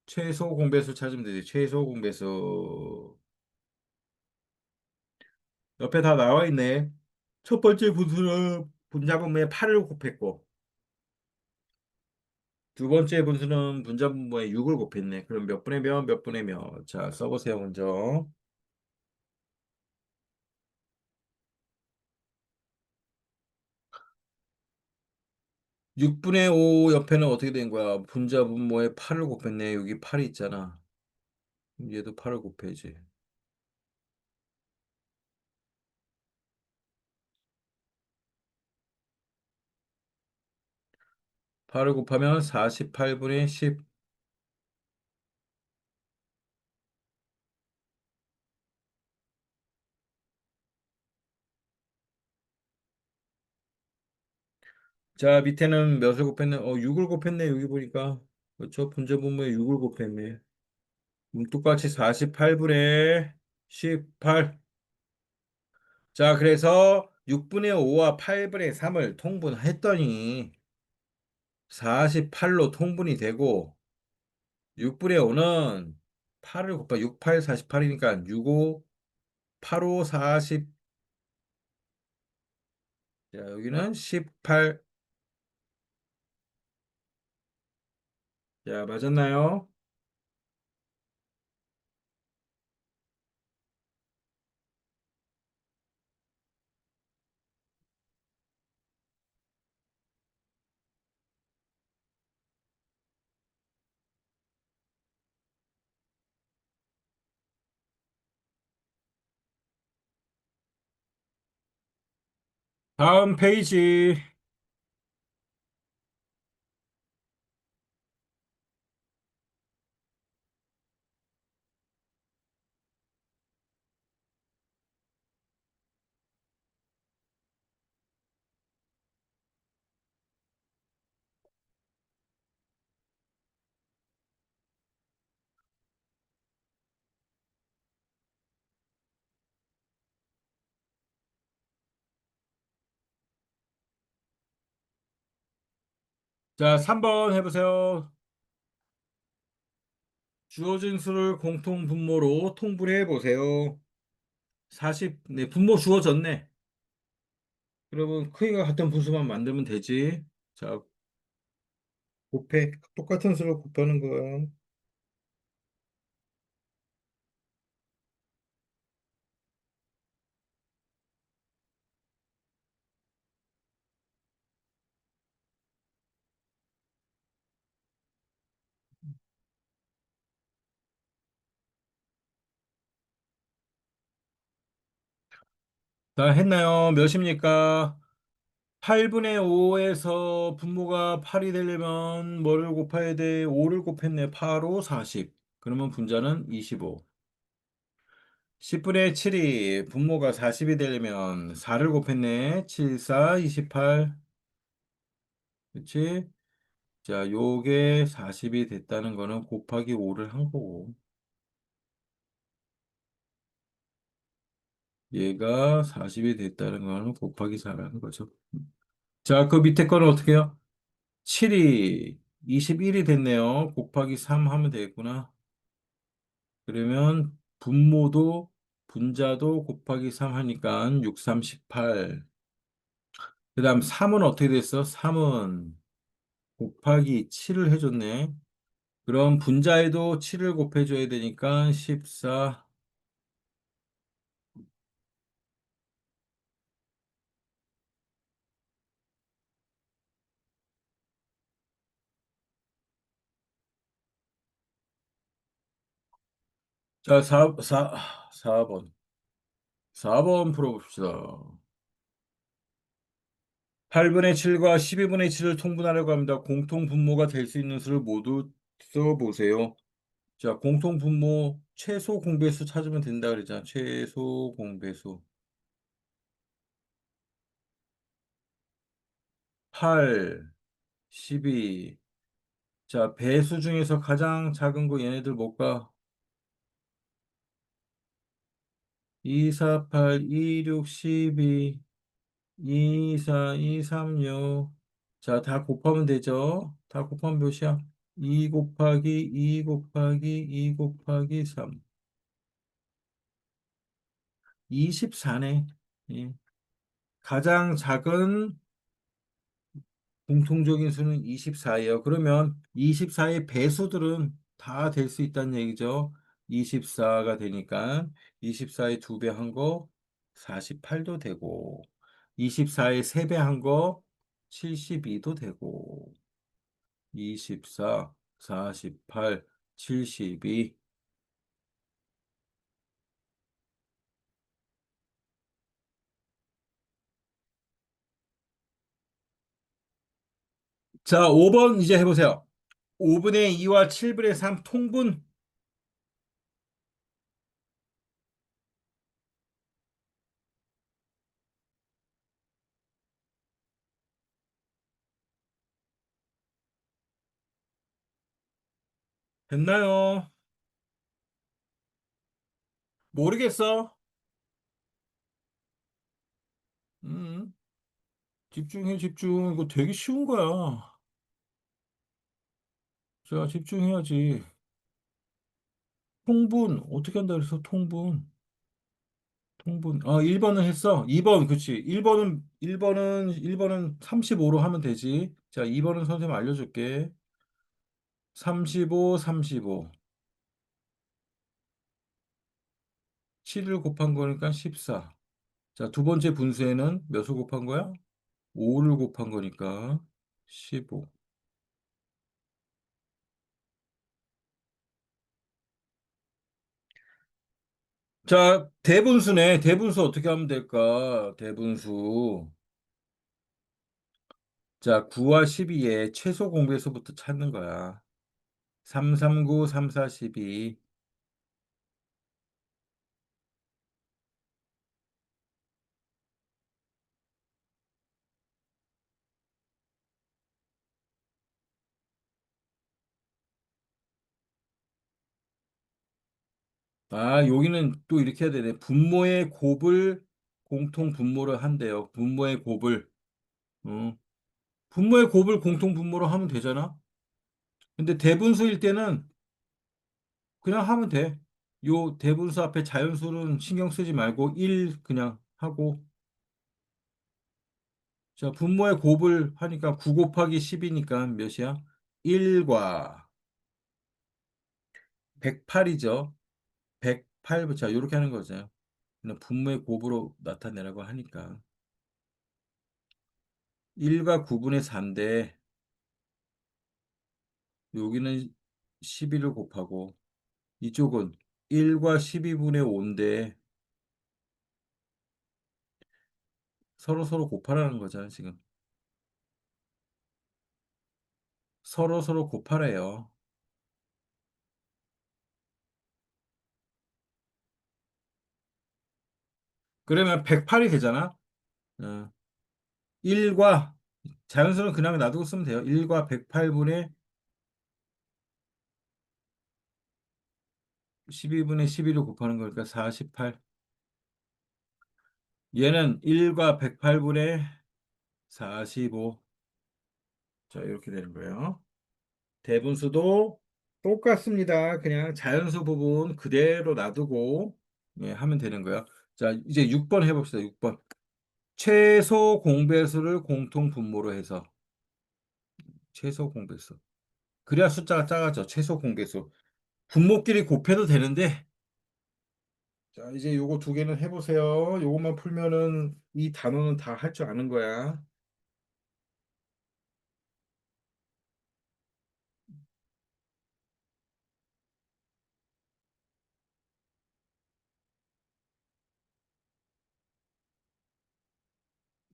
최소 공배수 찾으면 되지. 최소 공배수. 옆에 다 나와 있네. 첫 번째 분수는 분자분모에 8을 곱했고, 두 번째 분수는 분자분모에 6을 곱했네. 그럼 몇 분의 몇, 몇 분의 몇. 자, 써보세요, 먼저. 6분의 5 옆에는 어떻게 된 거야? 분자분모에 8을 곱했네. 여기 8이 있잖아. 얘도 8을 곱해야지. 8을 곱하면 48분의 10. 자, 밑에는 몇을 곱했네? 6을 곱했네. 여기 보니까. 그렇죠? 분자분모에 6을 곱했네. 똑같이 48분의 18. 자, 그래서 6분의 5와 8분의 3을 통분했더니 48로 통분이 되고 6분의 5는 8을 곱하 6, 8, 48이니까 6, 5, 8, 5, 40. 자, 여기는 18. 자, 맞았나요? 다음 페이지. 자, 3번 해보세요. 주어진 수를 공통 분모로 통분해 보세요. 40, 네, 분모 주어졌네. 그러면 크기가 같은 분수만 만들면 되지. 자, 곱해. 똑같은 수를 곱하는 거야. 자, 했나요? 몇입니까? 8분의 5에서 분모가 8이 되려면 뭐를 곱해야 돼? 5를 곱했네. 8, 5, 40. 그러면 분자는 25. 10분의 7이 분모가 40이 되려면 4를 곱했네. 7, 4, 28. 그치? 자, 요게 40이 됐다는 거는 곱하기 5를 한 거고. 얘가 40이 됐다는 거는 곱하기 4를 한 거죠. 자, 그 밑에 거는 어떻게 해요? 7이 21이 됐네요. 곱하기 3 하면 되겠구나. 그러면 분모도 분자도 곱하기 3 하니까 6, 3, 18. 그 다음 3은 어떻게 됐어? 3은 곱하기 7을 해줬네. 그럼 분자에도 7을 곱해줘야 되니까 14. 자, 4번. 4번 풀어봅시다. 8분의 7과 12분의 7을 통분하려고 합니다. 공통 분모가 될 수 있는 수를 모두 써보세요. 자, 공통 분모 최소 공배수 찾으면 된다 그러잖아. 최소 공배수. 8, 12. 자, 배수 중에서 가장 작은 거 얘네들 뭘까? 2, 4, 8, 2, 6, 12, 2, 4, 2, 3, 6. 자, 다 곱하면 되죠? 다 곱하면 몇이야? 2 곱하기 2 곱하기 2 곱하기 3. 24네. 예. 가장 작은 공통적인 수는 24예요. 그러면 24의 배수들은 다 될 수 있다는 얘기죠. 24가 되니까 24의 2배 한 거 48도 되고 24의 3배 한 거 72도 되고 24, 48, 72. 자, 5번 이제 해보세요. 5분의 2와 7분의 3 통분 됐나요? 모르겠어. 음. 집중해, 집중. 이거 되게 쉬운 거야. 자, 집중해야지. 통분, 어떻게 한다 그래서 통분. 통분. 1번은 했어. 2번, 그치. 1번은 35로 하면 되지. 자, 2번은 선생님 알려줄게. 35, 35. 7을 곱한 거니까 14. 자, 두 번째 분수에는 몇을 곱한 거야? 5를 곱한 거니까 15. 자, 대분수네. 대분수 어떻게 하면 될까? 대분수. 자, 9와 12의 최소 공배수부터 찾는 거야. 3, 3, 9, 3, 4, 12. 여기는 또 이렇게 해야 되네. 분모의 곱을 공통 분모를 한대요. 분모의 곱을. 어. 분모의 곱을 공통 분모로 하면 되잖아. 근데 대분수일 때는 그냥 하면 돼. 요 대분수 앞에 자연수는 신경 쓰지 말고 1 그냥 하고. 자, 분모의 곱을 하니까 9 곱하기 10이니까 몇이야? 1과 108이죠. 108, 자, 이렇게 하는 거죠. 그냥 분모의 곱으로 나타내라고 하니까. 1과 9분의 4인데, 여기는 11을 곱하고, 이쪽은 1과 12분의 5인데, 서로 곱하라는 거잖아, 지금. 서로 곱하래요. 그러면 108이 되잖아? 어, 1과, 자연수는 그냥 놔두고 쓰면 돼요. 1과 108분의 12분의 11을 곱하는 거니까 48. 얘는 1과 108분의 45. 자, 이렇게 되는 거예요. 대분수도 똑같습니다. 그냥 자연수 부분 그대로 놔두고 예, 하면 되는 거예요. 자, 이제 6번 해봅시다. 6번. 최소 공배수를 공통 분모로 해서 최소 공배수. 그래야 숫자가 작아져. 최소 공배수. 분모끼리 곱해도 되는데 자, 이제 요거 두 개는 해보세요. 요것만 풀면은 이 단어는 다 할 줄 아는 거야.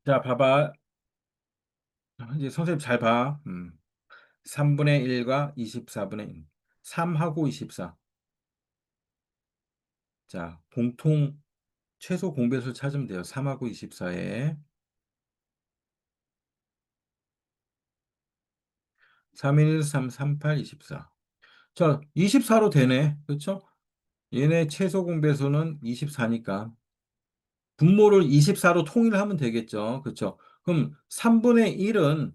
자, 봐봐. 이제 선생님 잘 봐. 3분의 1과 24분의 1. 3하고 24. 자, 공통 최소 공배수 찾으면 돼요. 3하고 24에 3일 3, 38, 24. 자, 24로 되네. 그렇죠? 얘네 최소 공배수는 24니까 분모를 24로 통일하면 되겠죠. 그렇죠? 그럼 3분의 1은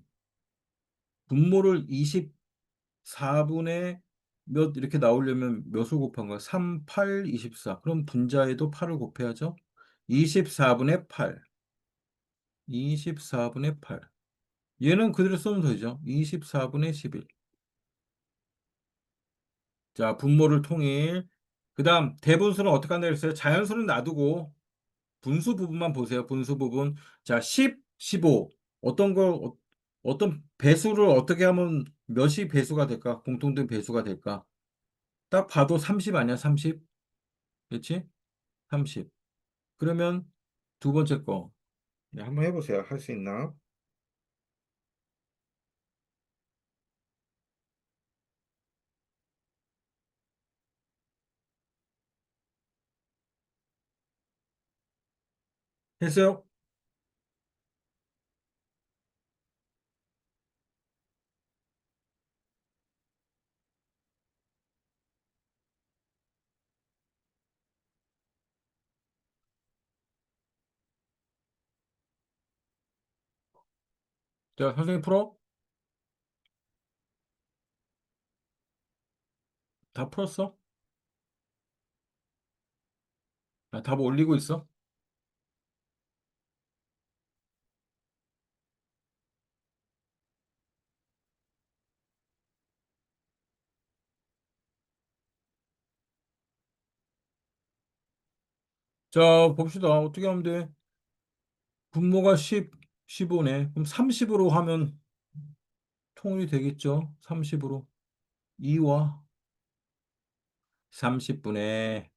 분모를 24분의 몇 이렇게 나오려면 몇을 곱한 거야? 3, 8, 24. 그럼 분자에도 8을 곱해야죠. 24분의 8. 24분의 8. 얘는 그대로 쓰면 되죠. 24분의 11. 자, 분모를 통일. 그 다음, 대분수는 어떻게 한다 그랬어요? 자연수는 놔두고, 분수 부분만 보세요. 분수 부분. 자, 10, 15. 어떤 걸, 어떤 배수를 어떻게 하면 몇이 배수가 될까? 공통된 배수가 될까? 딱 봐도 30 아니야, 30? 그렇지? 30. 그러면 두 번째 거. 네, 한번 해보세요. 할 수 있나? 했어요? 자, 선생님 풀어? 다 풀었어? 아, 답 올리고 있어? 자, 봅시다. 어떻게 하면 돼? 분모가 10, 15네. 그럼 30으로 하면 통일이 되겠죠? 30으로. 2와 30분의,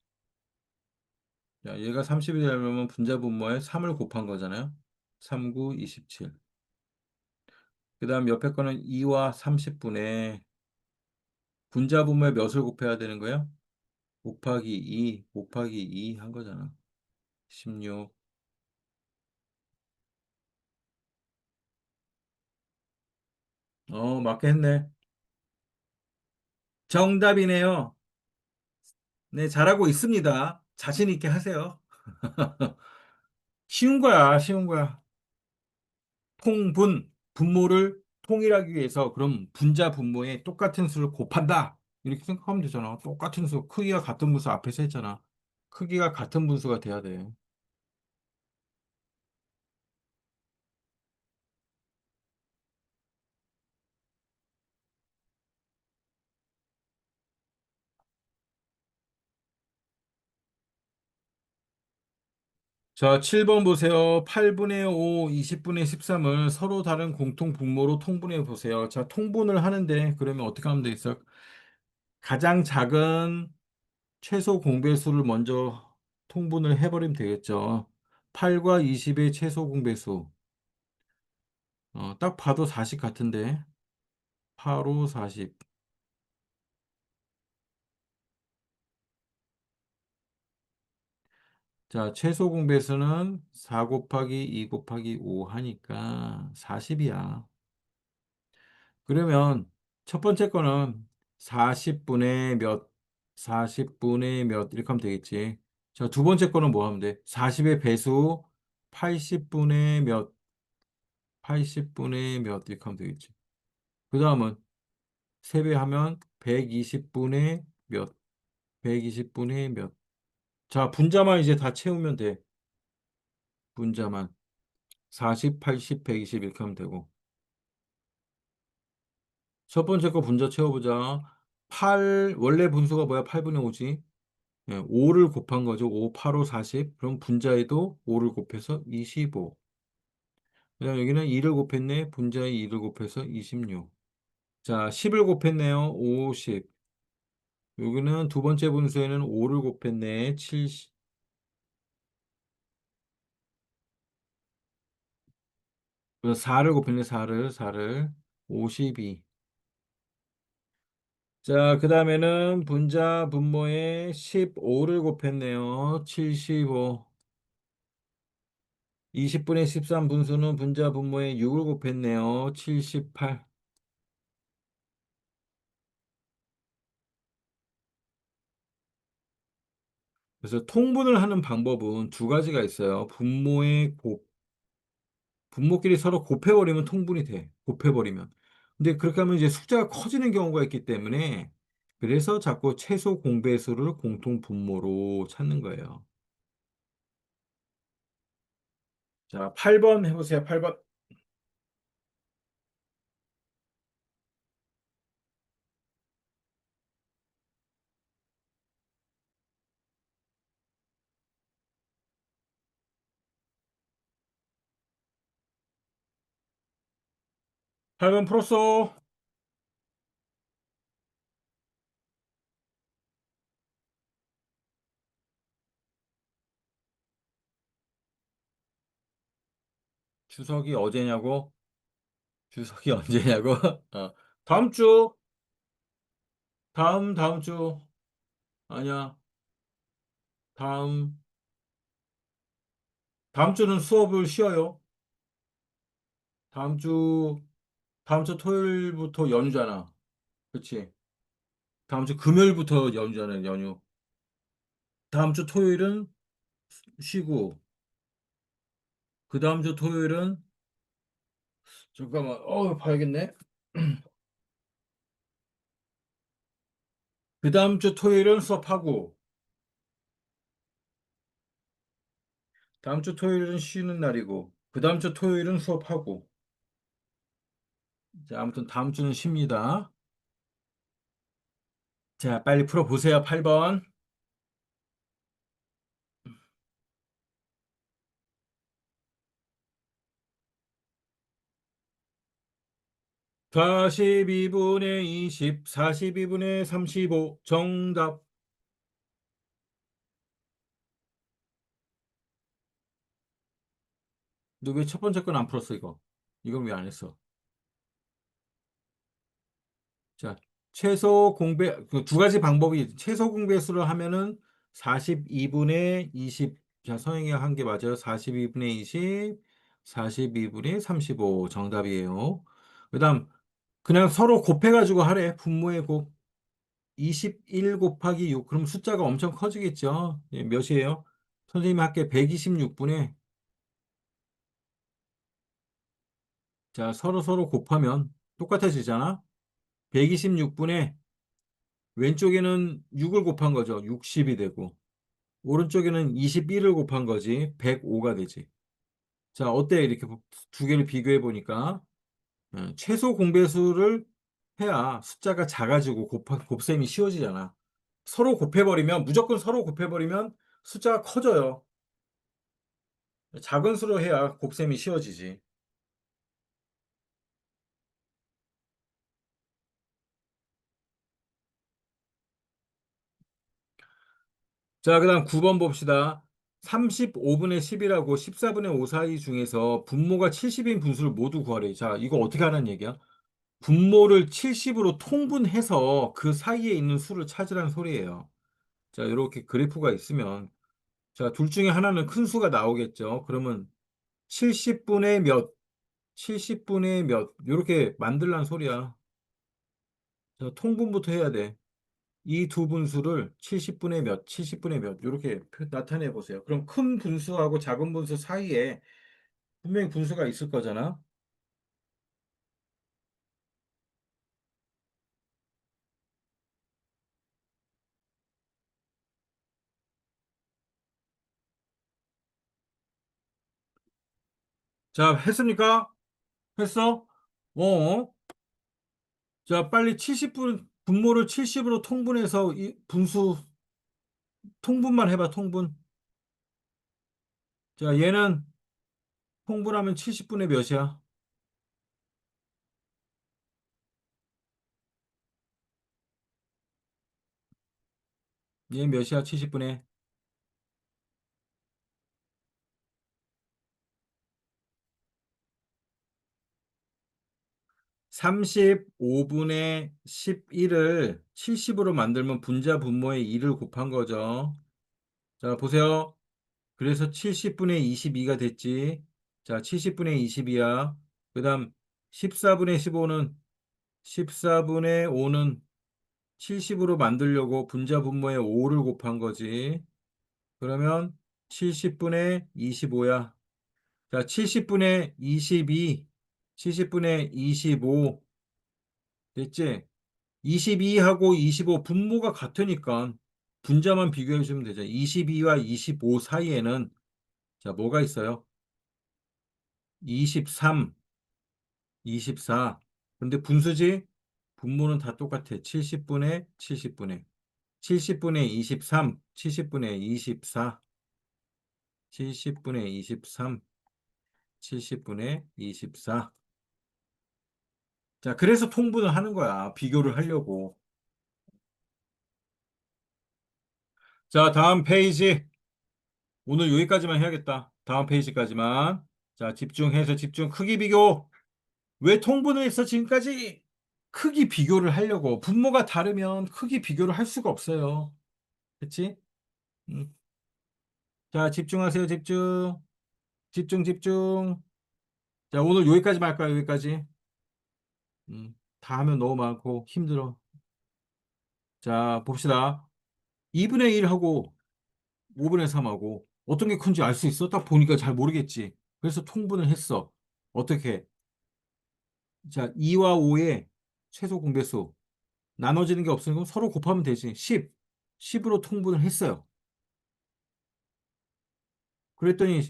자, 얘가 30이 되려면 분자 분모에 3을 곱한 거잖아요. 3, 9, 27. 그 다음 옆에 거는 2와 30분의 분자 분모에 몇을 곱해야 되는 거예요? 곱하기 2, 곱하기 2 한 거잖아. 16. 맞게 했네. 정답이네요. 네, 잘하고 있습니다. 자신 있게 하세요. 쉬운 거야, 쉬운 거야. 통분, 분모를 통일하기 위해서 그럼 분자 분모에 똑같은 수를 곱한다. 이렇게 생각하면 되잖아. 똑같은 수, 크기가 같은 분수 앞에서 했잖아. 크기가 같은 분수가 돼야 돼. 자, 7번 보세요. 8분의 5, 20분의 13을 서로 다른 공통 분모로 통분해 보세요. 자, 통분을 하는데, 그러면 어떻게 하면 되겠어? 가장 작은 최소 공배수를 먼저 통분을 해버리면 되겠죠. 8과 20의 최소 공배수. 딱 봐도 40 같은데. 8, 5, 40. 자, 최소 공배수는 4 곱하기 2 곱하기 5 하니까 40이야. 그러면 첫 번째 거는 40분의 몇, 40분의 몇, 이렇게 하면 되겠지. 자, 두 번째 거는 뭐 하면 돼? 40의 배수 80분의 몇, 80분의 몇, 이렇게 하면 되겠지. 그 다음은 세배하면 120분의 몇, 120분의 몇. 자, 분자만 이제 다 채우면 돼. 분자만. 40, 80, 120 이렇게 하면 되고. 첫 번째 거 분자 채워보자. 8, 원래 분수가 뭐야? 8분의 5지. 5를 곱한 거죠. 5, 8, 5, 40. 그럼 분자에도 5를 곱해서 25. 그다음 여기는 2를 곱했네. 분자에 2를 곱해서 26. 자, 10을 곱했네요. 50. 여기는 두 번째 분수에는 5를 곱했네. 70. 그래서 4를 곱했네. 4를. 52. 자, 그 다음에는 분자 분모에 15를 곱했네요. 75. 20분의 13 분수는 분자 분모에 6을 곱했네요. 78. 그래서 통분을 하는 방법은 두 가지가 있어요. 분모끼리 서로 곱해버리면 통분이 돼. 곱해버리면. 근데 그렇게 하면 이제 숫자가 커지는 경우가 있기 때문에 그래서 자꾸 최소 공배수를 공통 분모로 찾는 거예요. 자, 8번 해보세요. 8번. 8번 풀었어. 추석이 어제냐고? 추석이 언제냐고? 다음 주, 다음 주. 아니야. 다음, 다음 주는 수업을 쉬어요. 다음 주, 다음 주 토요일부터 연휴잖아. 그치? 다음 주 금요일부터 연휴잖아, 연휴. 다음 주 토요일은 쉬고, 그 다음 주 토요일은, 잠깐만, 봐야겠네. 그 다음 주 토요일은 수업하고, 다음 주 토요일은 쉬는 날이고, 그 다음 주 토요일은 수업하고. 자, 아무튼 다음 주는 쉽니다. 자, 빨리 풀어보세요, 8번. 42분의 20, 42분의 35, 정답. 너 왜 첫 번째 건 안 풀었어, 이거? 이건 왜 안 했어? 자, 최소 공배, 그 두 가지 방법이, 최소 공배수를 하면은 42분의 20. 자, 성형이 한 게 맞아요. 42분의 20, 42분의 35. 정답이에요. 그 다음, 그냥 서로 곱해가지고 하래. 분모의 곱. 21 곱하기 6. 그럼 숫자가 엄청 커지겠죠? 예, 몇이에요? 선생님 할게 126분에, 자, 서로 곱하면 똑같아지잖아? 126분에 왼쪽에는 6을 곱한 거죠. 60이 되고. 오른쪽에는 21을 곱한 거지. 105가 되지. 자, 어때? 이렇게 두 개를 비교해 보니까. 최소 공배수를 해야 숫자가 작아지고 곱셈이 쉬워지잖아. 서로 곱해버리면, 무조건 서로 곱해버리면 숫자가 커져요. 작은 수로 해야 곱셈이 쉬워지지. 자, 그다음 9번 봅시다. 35분의 10이라고 14분의 5 사이 중에서 분모가 70인 분수를 모두 구하래. 자, 이거 어떻게 하는 얘기야? 분모를 70으로 통분해서 그 사이에 있는 수를 찾으라는 소리예요. 자, 이렇게 그래프가 있으면, 자, 둘 중에 하나는 큰 수가 나오겠죠. 그러면 70분의 몇, 70분의 몇, 이렇게 만들란 소리야. 자, 통분부터 해야 돼. 이 두 분수를 70분의 몇, 70분의 몇, 이렇게 나타내 보세요. 그럼 큰 분수하고 작은 분수 사이에 분명히 분수가 있을 거잖아. 자, 했습니까? 했어? 어? 자, 빨리 70분, 분모를 70으로 통분해서 이 분수 통분만 해봐, 통분. 자, 얘는 통분하면 70분의 몇이야? 얘 몇이야, 70분의? 35분의 11을 70으로 만들면 분자 분모의 2를 곱한 거죠. 자, 보세요. 그래서 70분의 22가 됐지. 자, 70분의 22야. 그 다음 14분의 15는 14분의 5는 70으로 만들려고 분자 분모의 5를 곱한 거지. 그러면 70분의 25야. 자, 70분의 22, 70분의 25 됐지? 22하고 25 분모가 같으니까 분자만 비교해 주면 되죠. 22와 25 사이에는 자, 뭐가 있어요? 23, 24. 근데 분수지? 분모는 다 똑같아. 70분의 70분의 70분의 23, 70분의 24, 70분의 23, 70분의 24. 자, 그래서 통분을 하는 거야. 비교를 하려고. 자, 다음 페이지. 오늘 여기까지만 해야겠다. 다음 페이지까지만. 자, 집중해서 집중. 크기 비교. 왜 통분을 했어, 지금까지? 크기 비교를 하려고. 분모가 다르면 크기 비교를 할 수가 없어요. 그치? 음. 자, 집중하세요, 집중. 집중, 집중. 자, 오늘 여기까지만 할까요, 여기까지? 다 하면 너무 많고 힘들어. 자, 봅시다. 2분의 1하고 5분의 3하고 어떤 게 큰지 알 수 있어? 딱 보니까 잘 모르겠지. 그래서 통분을 했어. 어떻게? 자, 2와 5의 최소 공배수. 나눠지는 게 없으니까 서로 곱하면 되지. 10. 10으로 통분을 했어요. 그랬더니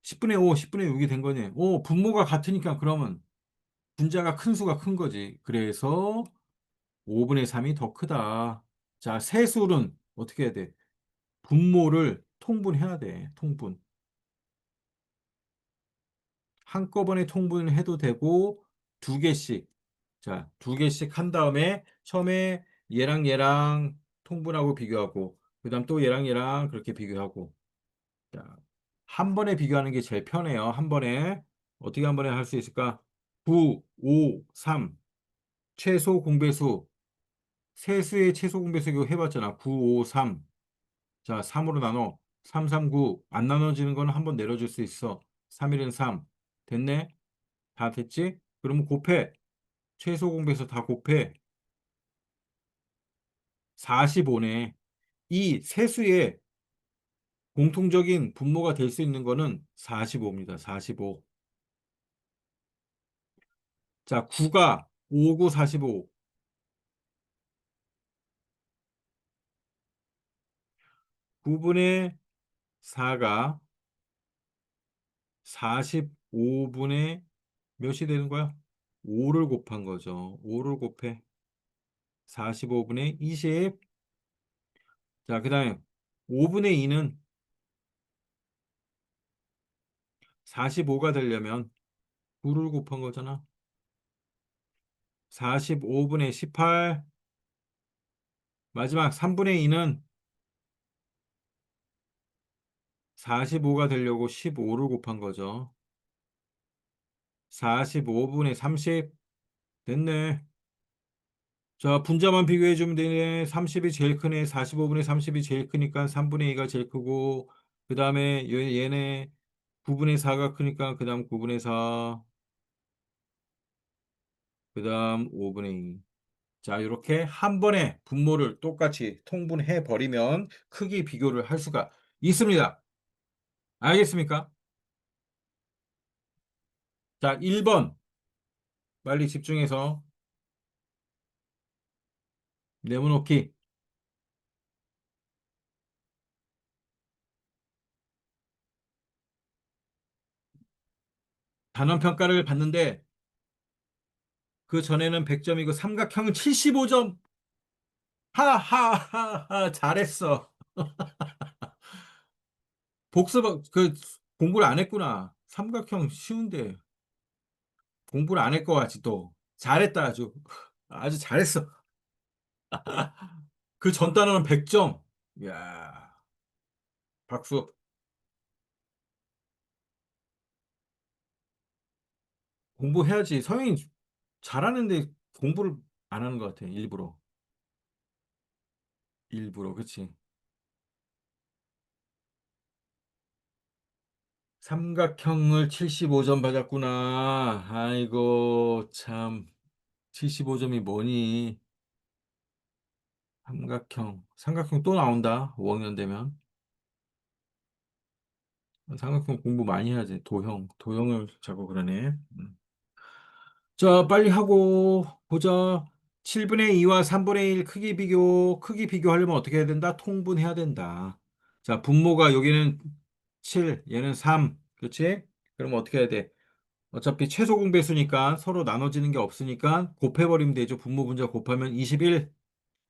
10분의 5, 10분의 6이 된 거네. 오, 분모가 같으니까 그러면 분자가 큰 수가 큰 거지. 그래서 5분의 3이 더 크다. 자, 세술은 어떻게 해야 돼? 분모를 통분해야 돼. 통분. 한꺼번에 통분해도 되고 두 개씩. 자, 두 개씩 한 다음에 처음에 얘랑 얘랑 통분하고 비교하고 그다음 또 얘랑 얘랑 그렇게 비교하고 자, 한 번에 비교하는 게 제일 편해요. 한 번에 어떻게 한 번에 할 수 있을까? 9, 5, 3 최소 공배수 세수의 최소 공배수 이거 해봤잖아. 9, 5, 3 자, 3으로 나눠 3, 3, 9 안 나눠지는 거는 한 번 내려줄 수 있어. 3, 1은 3 됐네? 다 됐지? 그러면 곱해. 최소 공배수 다 곱해. 45네. 이 세수의 공통적인 분모가 될 수 있는 거는 45입니다. 45. 자, 9가 5, 9, 45. 9분의 4가 45분의 몇이 되는 거야? 5를 곱한 거죠. 5를 곱해 45분의 20. 자, 그 다음에 5분의 2는 45가 되려면 9를 곱한 거잖아. 45분의 18. 마지막 3분의 2는 45가 되려고 15를 곱한 거죠. 45분의 30. 됐네. 자, 분자만 비교해 주면 되네. 30이 제일 크네. 45분의 30이 제일 크니까 3분의 2가 제일 크고, 그 다음에 얘네 9분의 4가 크니까 그 다음 9분의 4, 그 다음 5분의 2. 자, 이렇게 한 번에 분모를 똑같이 통분해 버리면 크기 비교를 할 수가 있습니다. 알겠습니까? 자, 1번 빨리 집중해서 네모놓기. 단원 평가를 받는데 그 전에는 100점이고 삼각형은 75점. 하하하하 잘했어. 복습 그 공부를 안 했구나. 삼각형 쉬운데 공부를 안 할 것 같지 또. 잘했다 아주. 아주 잘했어. 그 전 단어는 100점. 이야, 박수. 공부해야지. 서영이 잘하는데 공부를 안 하는 것 같아. 일부러. 일부러. 그치? 삼각형을 75점 받았구나. 아이고, 참. 75점이 뭐니? 삼각형. 삼각형 또 나온다. 5학년 되면. 삼각형 공부 많이 해야지. 도형. 도형을 자꾸 그러네. 자, 빨리 하고 보자. 7분의 2와 3분의 1 크기 비교. 크기 비교하려면 어떻게 해야 된다? 통분해야 된다. 자, 분모가 여기는 7, 얘는 3. 그렇지? 그럼 어떻게 해야 돼? 어차피 최소 공배수니까 서로 나눠지는 게 없으니까 곱해버리면 되죠. 분모 분자 곱하면 21.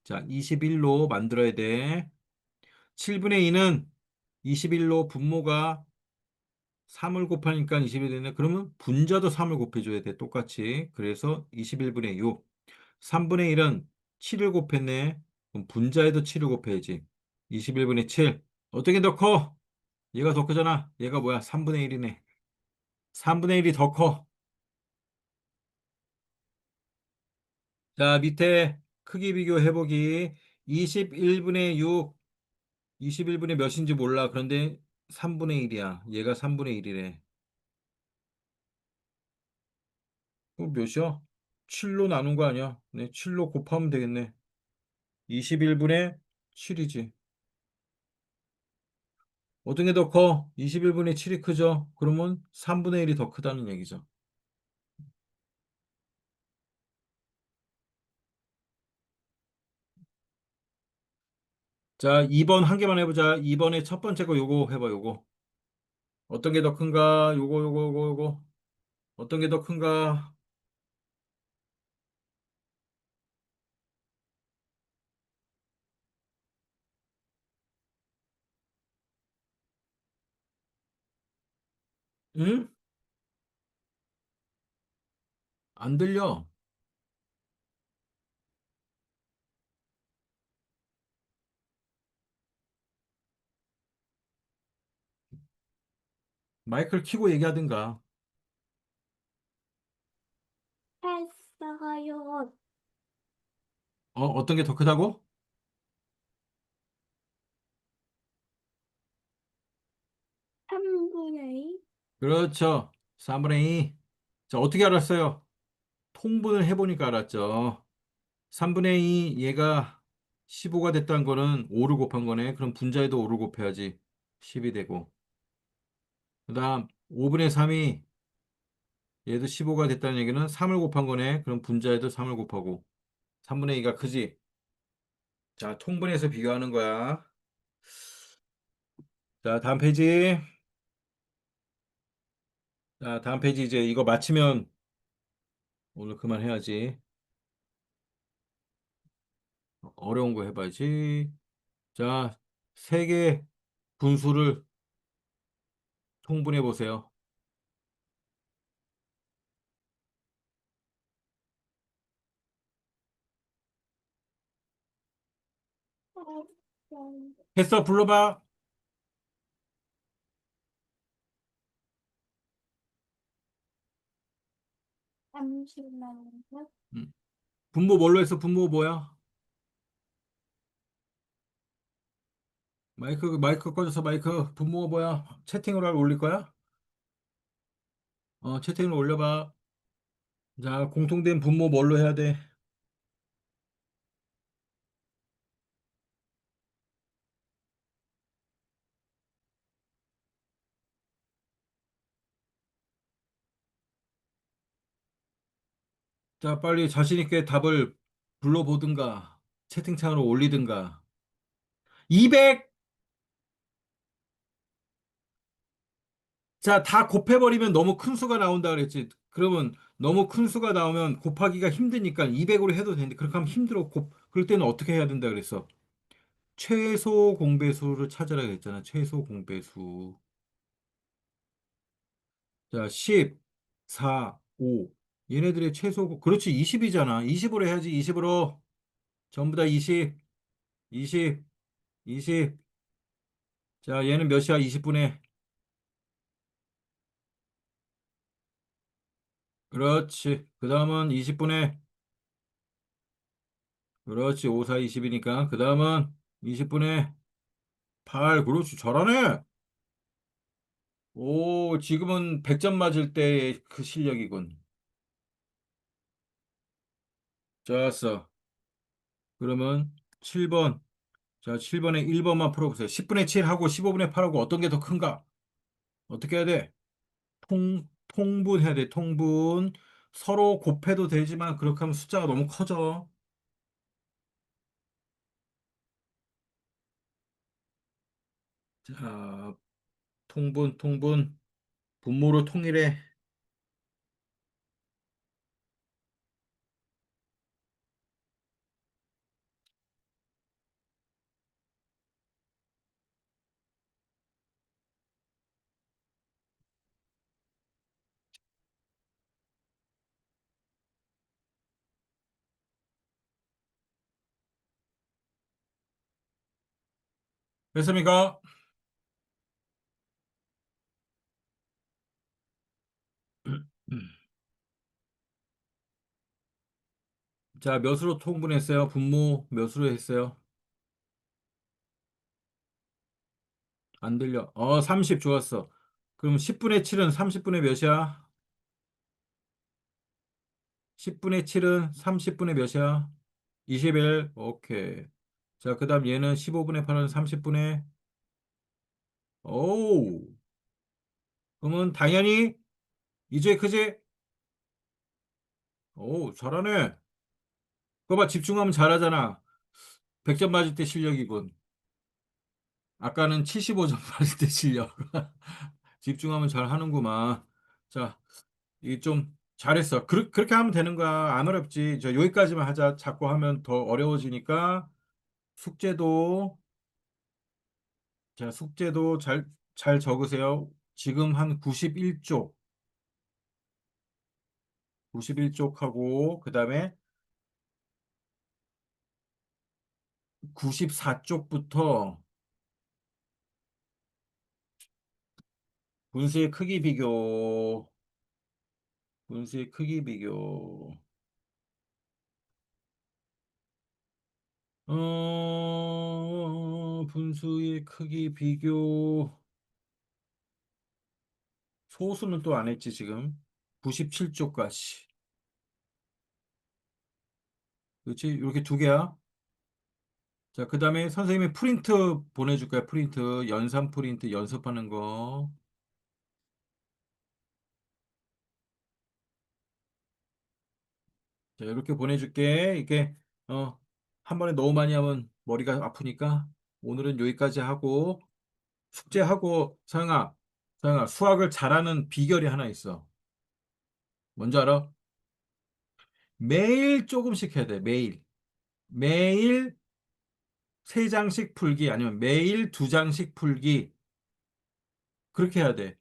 자, 21로 만들어야 돼. 7분의 2는 21로 분모가 3을 곱하니까 20이 되네. 그러면 분자도 3을 곱해줘야 돼. 똑같이. 그래서 21분의 6. 3분의 1은 7을 곱했네. 그럼 분자에도 7을 곱해야지. 21분의 7. 어떻게 더 커? 얘가 더 크잖아. 얘가 뭐야? 3분의 1이네. 3분의 1이 더 커. 자, 밑에 크기 비교 해보기. 21분의 6. 21분의 몇인지 몰라. 그런데 3분의 1이야. 얘가 3분의 1이래. 그럼 몇이야? 7로 나눈 거 아니야? 네, 7로 곱하면 되겠네. 21분의 7이지. 어떤 게 더 커? 21분의 7이 크죠? 그러면 3분의 1이 더 크다는 얘기죠. 자, 2번 한 개만 해보자. 2번의 첫 번째 거 요거 해봐, 요거. 어떤 게 더 큰가? 요거. 어떤 게 더 큰가? 응? 안 들려. 마이크를 켜고 얘기하든가. 했어요. 어떤 게 더 크다고? 3분의 2? 그렇죠. 3분의 2. 자, 어떻게 알았어요? 통분을 해보니까 알았죠. 3분의 2 얘가 15가 됐다는 거는 5를 곱한 거네. 그럼 분자에도 5를 곱해야지. 10이 되고. 그 다음 5분의 3이 얘도 15가 됐다는 얘기는 3을 곱한 거네. 그럼 분자에도 3을 곱하고. 3분의 2가 크지? 자, 통분해서 비교하는 거야. 자, 다음 페이지. 자, 다음 페이지 이제 이거 마치면 오늘 그만해야지. 어려운 거 해봐야지. 자, 세개 분수를 통분해 보세요. 했어, 불러봐. 잠시만요. 음. 분모 뭘로 했어? 분모 뭐야? 마이크 꺼져서 마이크. 분모가 뭐야? 채팅으로 올릴 거야? 채팅으로 올려봐. 자, 공통된 분모 뭘로 해야 돼? 자, 빨리 자신 있게 답을 불러보든가, 채팅창으로 올리든가. 200! 자, 다 곱해버리면 너무 큰 수가 나온다 그랬지. 그러면 너무 큰 수가 나오면 곱하기가 힘드니까 200으로 해도 되는데, 그렇게 하면 힘들어. 그럴 때는 어떻게 해야 된다 그랬어? 최소 공배수를 찾으라 그랬잖아. 최소 공배수. 자, 10, 4, 5. 얘네들의 그렇지, 20이잖아. 20으로 해야지, 20으로. 전부 다 20, 20, 20. 자, 얘는 몇이야? 20분의. 그렇지. 그 다음은 20분의. 그렇지. 5, 4, 20이니까. 그 다음은 20분의 8. 그렇지. 잘하네. 오, 지금은 100점 맞을 때의 그 실력이군. 좋았어. 그러면 7번. 자, 7번에 1번만 풀어보세요. 10분의 7하고 15분의 8하고 어떤 게 더 큰가? 어떻게 해야 돼? 통분해야 돼, 통분. 서로 곱해도 되지만 그렇게 하면 숫자가 너무 커져. 자, 통분. 분모로 통일해. 됐습니까? 자, 몇으로 통분했어요? 분모 몇으로 했어요? 안 들려. 30 좋았어. 그럼 10분의 7은 30분의 몇이야? 10분의 7은 30분의 몇이야? 21. 오케이. 자, 그 다음 얘는 15분의 8은 30분의. 오우. 그러면 당연히 이제 그제. 오, 잘하네. 그거 봐, 집중하면 잘하잖아. 100점 맞을 때 실력이군. 아까는 75점 맞을 때 실력. 집중하면 잘하는구만. 자, 이 좀 잘했어. 그렇게 하면 되는 거야. 안 어렵지. 저 여기까지만 하자. 자꾸 하면 더 어려워지니까 숙제도, 자, 숙제도 잘 적으세요. 지금 한 91쪽, 91쪽 하고, 그 다음에 94쪽부터 분수의 크기 비교, 분수의 크기 비교. 분수의 크기 비교. 소수는 또 안 했지, 지금. 97쪽까지. 그렇지? 이렇게 두 개야. 자, 그 다음에 선생님이 프린트 보내줄 거야. 프린트. 연산 프린트 연습하는 거. 자, 이렇게 보내줄게. 이게, 한 번에 너무 많이 하면 머리가 아프니까 오늘은 여기까지 하고, 숙제하고, 서영아, 수학을 잘하는 비결이 하나 있어. 뭔지 알아? 매일 조금씩 해야 돼, 매일. 매일 세 장씩 풀기, 아니면 매일 두 장씩 풀기. 그렇게 해야 돼.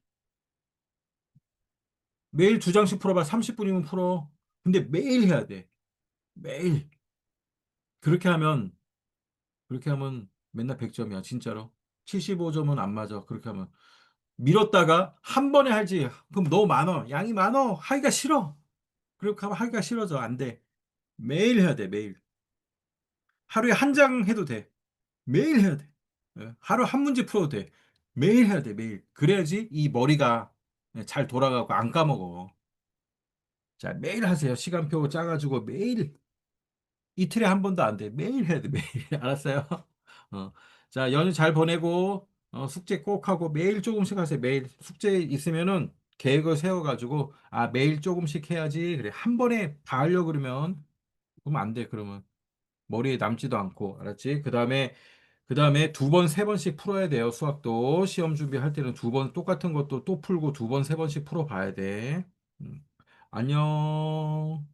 매일 두 장씩 풀어봐. 30분이면 풀어. 근데 매일 해야 돼. 매일. 그렇게 하면, 그렇게 하면 맨날 100점이야, 진짜로. 75점은 안 맞아, 그렇게 하면. 미뤘다가 한 번에 할지. 그럼 너무 많어. 양이 많어. 하기가 싫어. 그렇게 하면 하기가 싫어져. 안 돼. 매일 해야 돼, 매일. 하루에 한 장 해도 돼. 매일 해야 돼. 하루 한 문제 풀어도 돼. 매일 해야 돼, 매일. 그래야지 이 머리가 잘 돌아가고 안 까먹어. 자, 매일 하세요. 시간표 짜가지고 매일. 이틀에 한 번도 안 돼. 매일 해야 돼, 매일. 알았어요? 어. 자, 연휴 잘 보내고, 숙제 꼭 하고, 매일 조금씩 하세요. 매일 숙제 있으면은 계획을 세워가지고, 아, 매일 조금씩 해야지. 그래. 한 번에 다 하려고 그러면 안 돼, 그러면. 머리에 남지도 않고, 알았지? 그 다음에 두 번, 세 번씩 풀어야 돼요. 수학도. 시험 준비할 때는 두 번 똑같은 것도 또 풀고 두 번, 세 번씩 풀어봐야 돼. 음. 안녕.